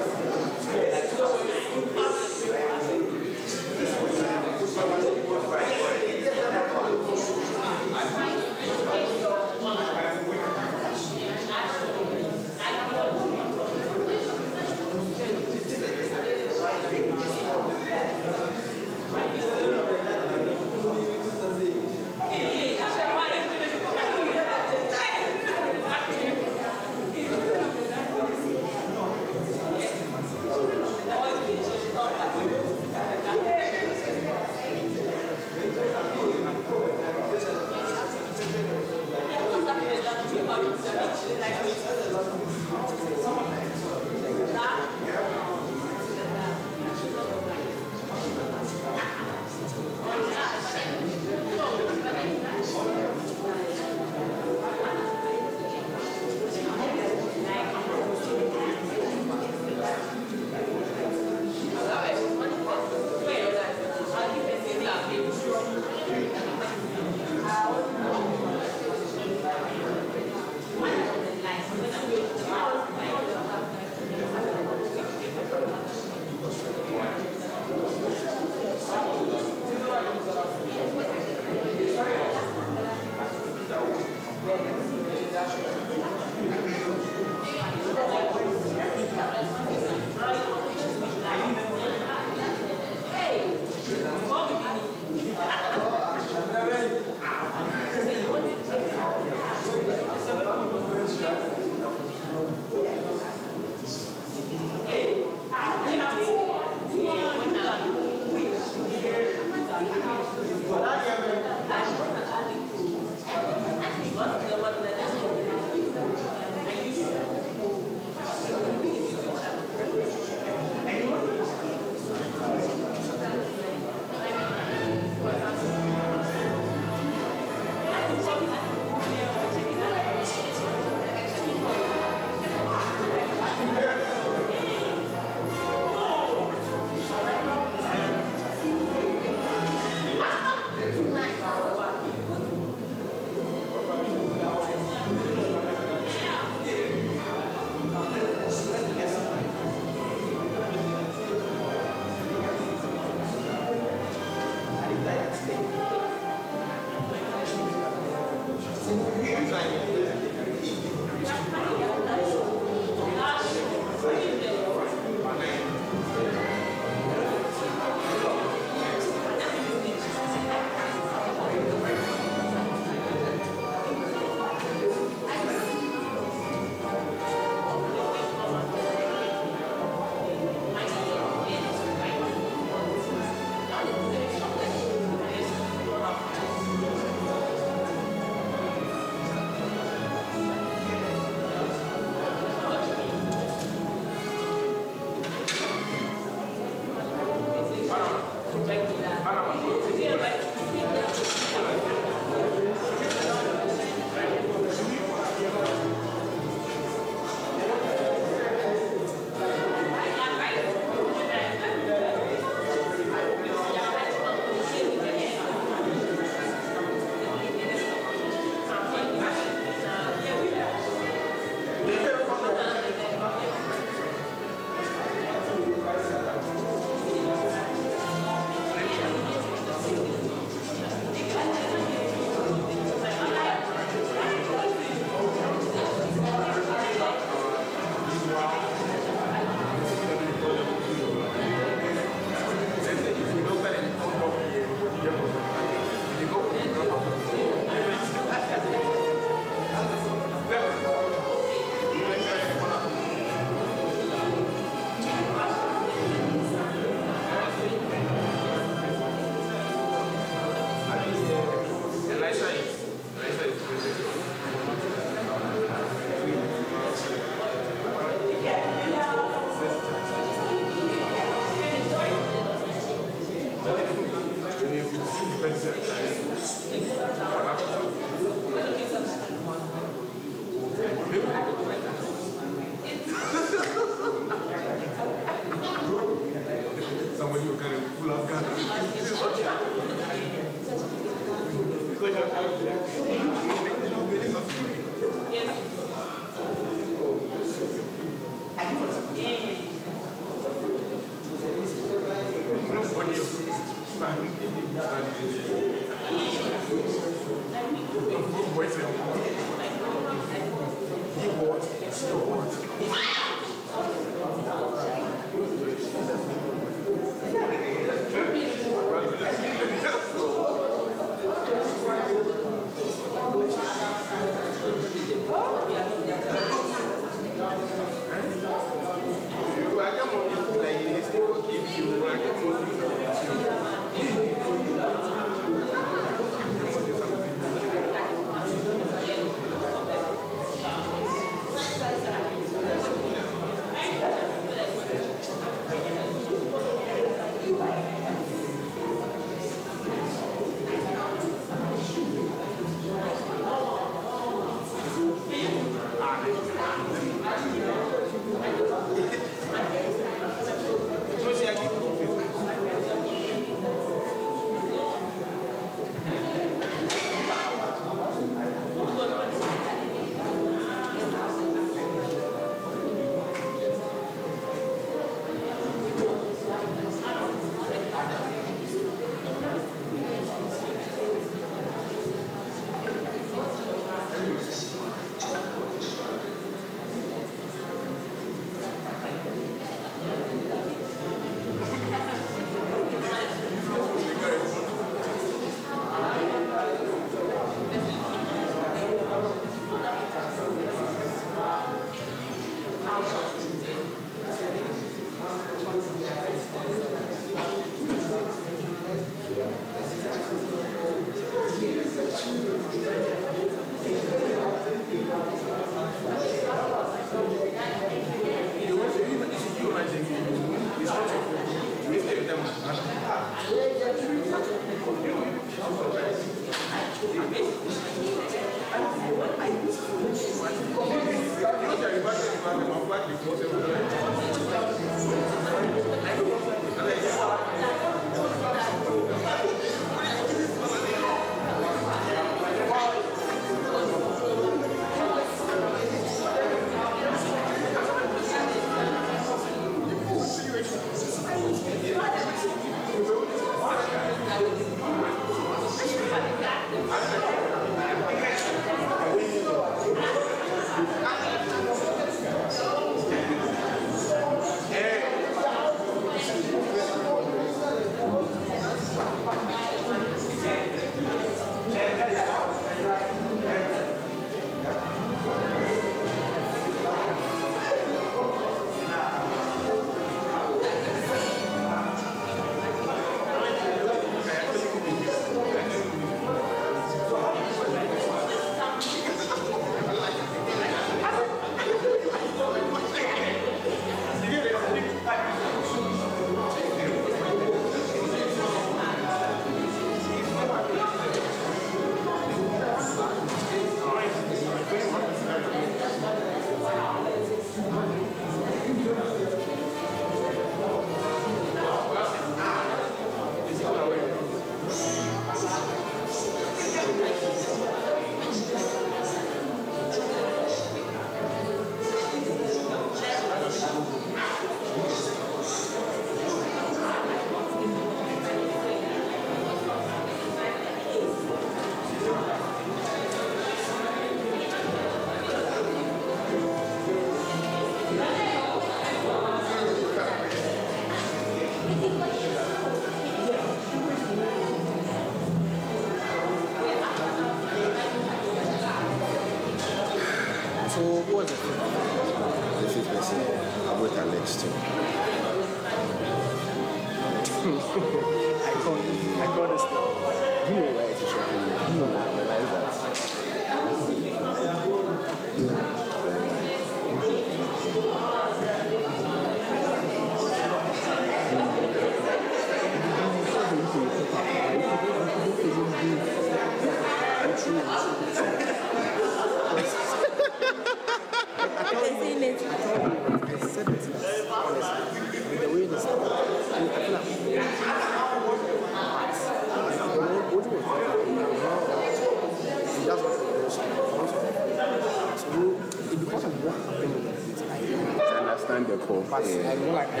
a call. But I don't agree.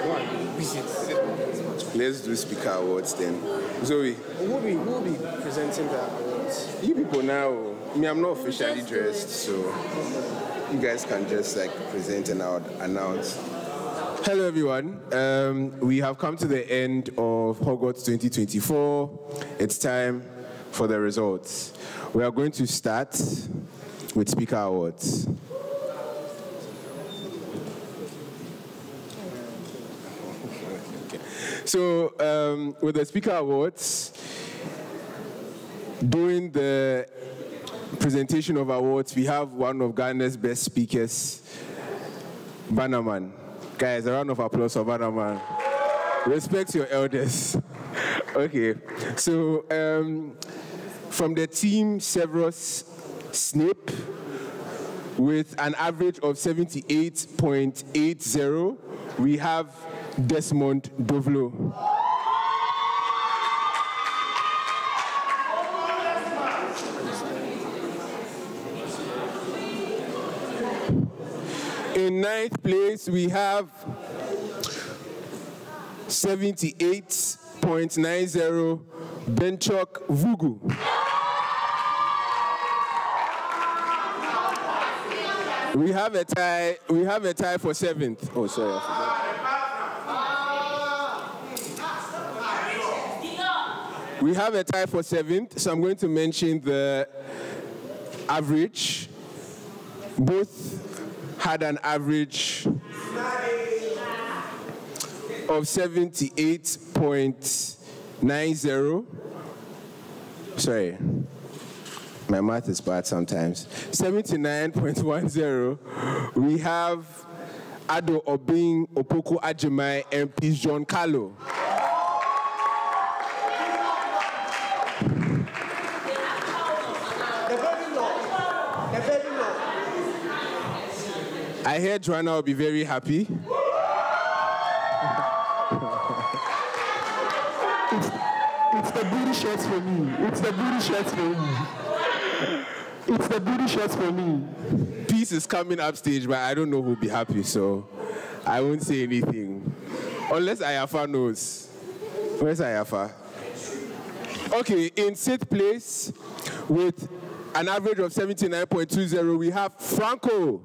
Let's do speaker awards then. Zoe. Who will be presenting the awards? You people now. Me, I'm not officially dressed, so you guys can just like present and announce. Hello everyone. We have come to the end of Hogwarts 2024. It's time for the results. We are going to start with speaker awards. So with the speaker awards, during the presentation of awards, we have one of Ghana's best speakers, Bannerman. Guys, a round of applause for Bannerman. Respect your elders. Okay, so from the team Severus Snape, with an average of 78.80, we have Desmond Dovlo. In ninth place, we have 78.90, Benchok Vugu. We have a tie for seventh. Oh, sorry. We have a tie for seventh, so I'm going to mention the average. Both had an average of 78.90. Sorry, my math is bad sometimes. 79.10. We have Ado Obing Opoku Ajimai and Peace John Carlo. I heard Joanna will be very happy. It's the booty shots for me. It's the booty shots for me. It's the booty shots for me. Peace is coming upstage, but I don't know who'll be happy, so I won't say anything. Unless Ayafa knows. Where's Ayafa? Okay, in sixth place, with an average of 79.20, we have Franco.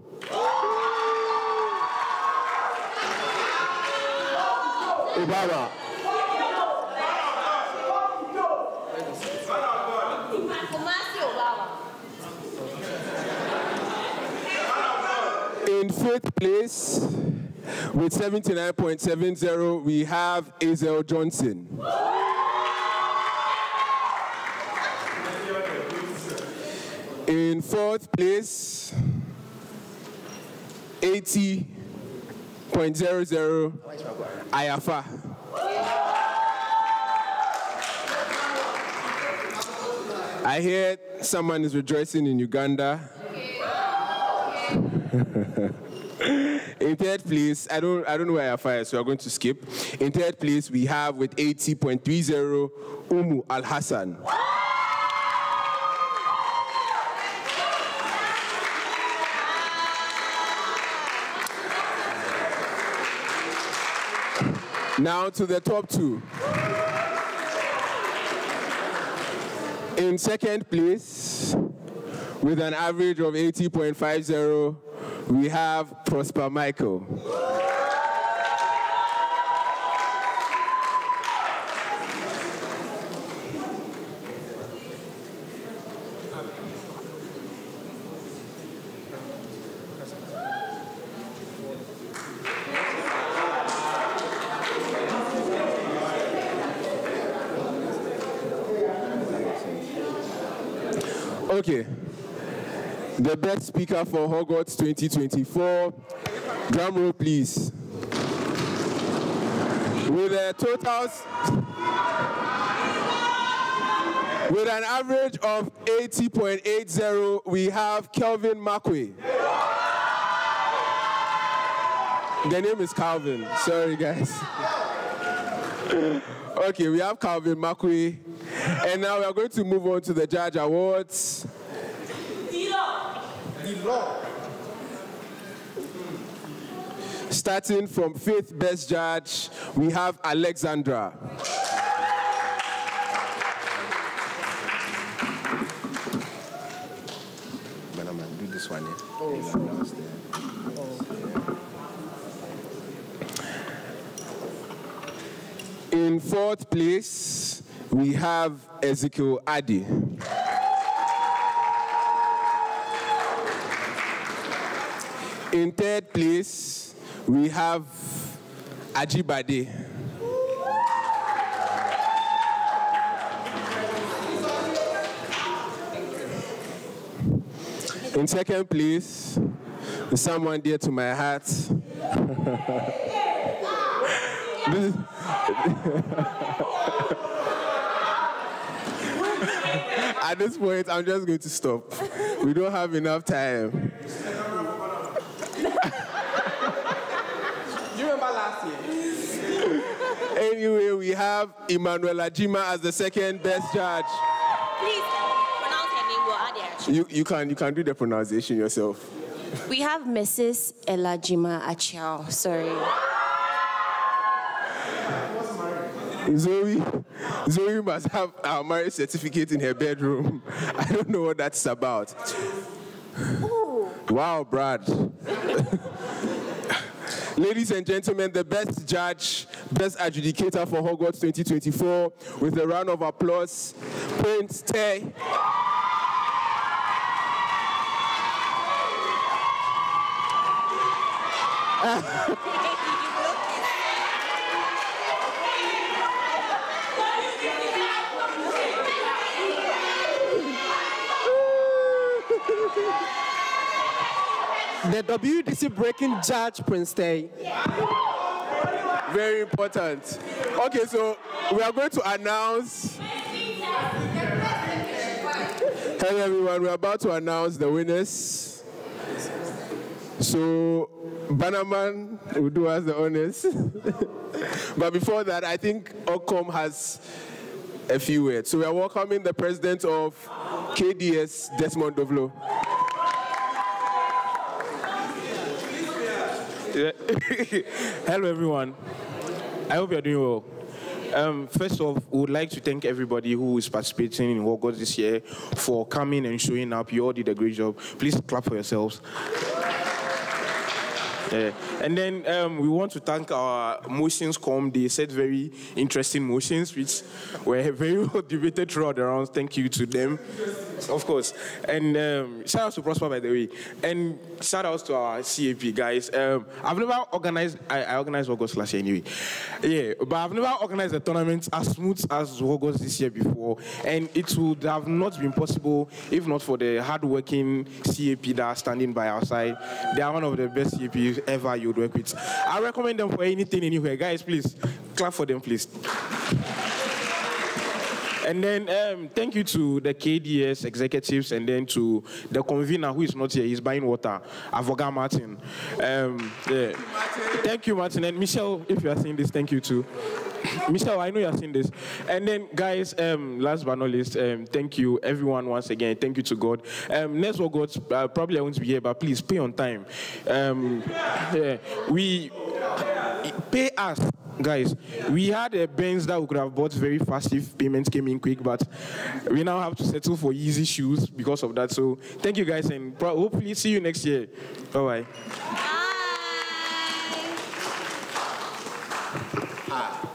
Obama. In fifth place, with 79.70, we have Azel Johnson. In fourth place, 80.00, Ayafa. I hear someone is rejoicing in Uganda. In third place, I don't know where Ayafa is, so we're going to skip. In third place, we have with 80.30, Umu Al Hassan. Now to the top two. In second place, with an average of 80.50, we have Prosper Michael. Okay, the best speaker for Hogwarts 2024, drum roll please. With a totals, with an average of 80.80, we have Kelvin Makwe. The name is Calvin, sorry guys. Okay, we have Calvin Makwe. And now we are going to move on to the Judge Awards. Starting from 5th best judge, we have Alexandra. Do this one here. In 4th place, we have Ezekiel Adi. In 3rd place, we have Ajibade. In 2nd place, someone dear to my heart. At this point, I'm just going to stop. We don't have enough time. Do you remember last year? Anyway, we have Emmanuel Ajima as the 2nd best judge. Please pronounce her name. We'll add it. You can do the pronunciation yourself. We have Mrs. Elajima Achao. Sorry. Zoe must have our marriage certificate in her bedroom. I don't know what that's about. Ooh. Wow, Brad. Ladies and gentlemen, the best judge, best adjudicator for Hogwarts 2024, with a round of applause, Prince Tay. The WDC breaking judge, Prince Tay. Very important. Okay, so we are going to announce. Hello, everyone. We're about to announce the winners. So, Bannerman will do us the honors. But before that, I think Ocom has a few words. So we are welcoming the president of KDS, Desmond Dovlo. Hello, everyone. I hope you're doing well. First off, we would like to thank everybody who is participating in Hogwarts this year for coming and showing up. You all did a great job. Please clap for yourselves. And then we want to thank our motions com. They said very interesting motions, which were very well debated throughout the rounds. Thank you to them, of course. And shout out to Prosper, by the way. And shout out to our CAP guys. I've never organized, I organized Hogwarts last year anyway. Yeah, but I've never organized a tournament as smooth as Hogwarts this year before. And it would have not been possible if not for the hardworking CAP that are standing by our side. They are one of the best CAPs ever you would work with. I recommend them for anything, anywhere. Guys, please, clap for them, please. And then thank you to the KDS executives and then to the convener who is not here. He's buying water. Avoga Martin. Yeah. Thank you, Martin. And Michelle, if you are seeing this, thank you too. Michelle, I know you are seeing this. And then, guys, last but not least, thank you, everyone, once again. Thank you to God. Next Hogwarts, probably I won't be here, but please pay on time. Yeah, we pay us. Guys, we had a Benz that we could have bought very fast if payments came in quick, but we now have to settle for easy shoes because of that. So thank you guys, and hopefully see you next year. Bye-bye.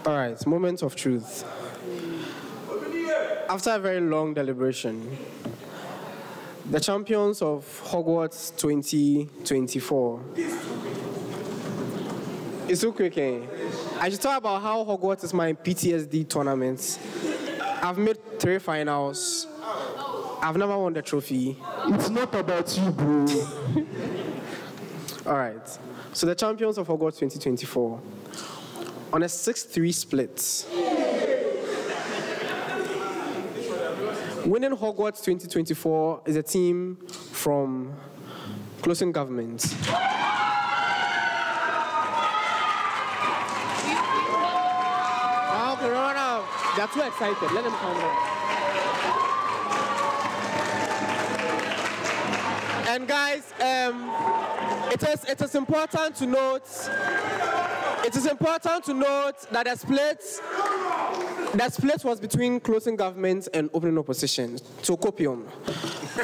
All right, moment of truth. After a very long deliberation, the champions of Hogwarts 2024. It's so quick, eh? I should talk about how Hogwarts is my PTSD tournament. I've made 3 finals. I've never won the trophy. It's not about you, bro. All right. So the champions of Hogwarts 2024. On a 6-3 split. Winning Hogwarts 2024 is a team from Closing Government. They're too excited. Let them calm down. And guys, it is important to note. It is important to note that the split was between closing government and opening opposition. So copium.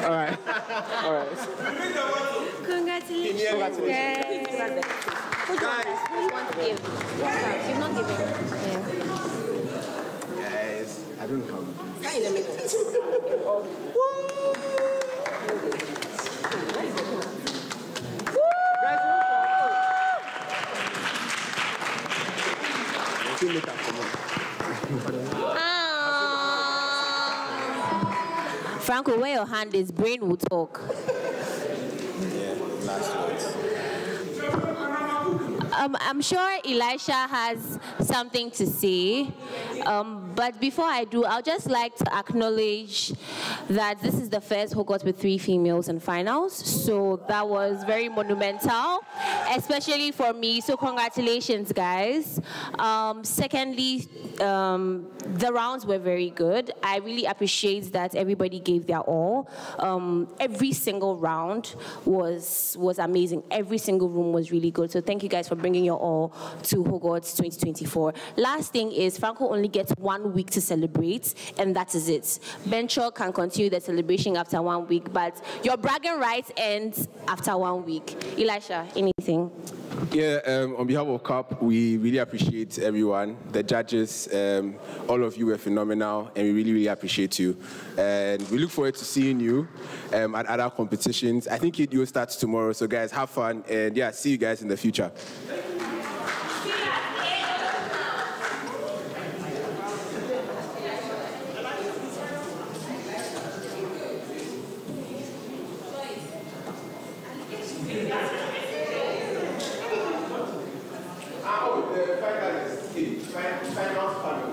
All right. All right. Congratulations. Congratulations. Guys, who want to give? You've not given. Yeah. Guys, I don't know. Franco, where your hand is, brain will talk. Yeah, last words. I'm sure Elisha has something to say, but before I do, I'll just like to acknowledge that this is the first Hogwarts with 3 females in finals, so that was very monumental, especially for me, so congratulations, guys. Secondly, the rounds were very good. I really appreciate that everybody gave their all. Every single round was amazing. Every single room was really good, so thank you guys for bringing your all to Hogwarts 2024. Last thing is, Franco only gets 1 week to celebrate, and that is it. Bencho can continue the celebration after 1 week, but your bragging rights ends after 1 week. Elisha, anything? Yeah, on behalf of CAP, we really appreciate everyone, the judges, all of you were phenomenal, and we really, really appreciate you. And we look forward to seeing you at other competitions. I think it starts tomorrow, so guys, have fun, and yeah, see you guys in the future. Final panel.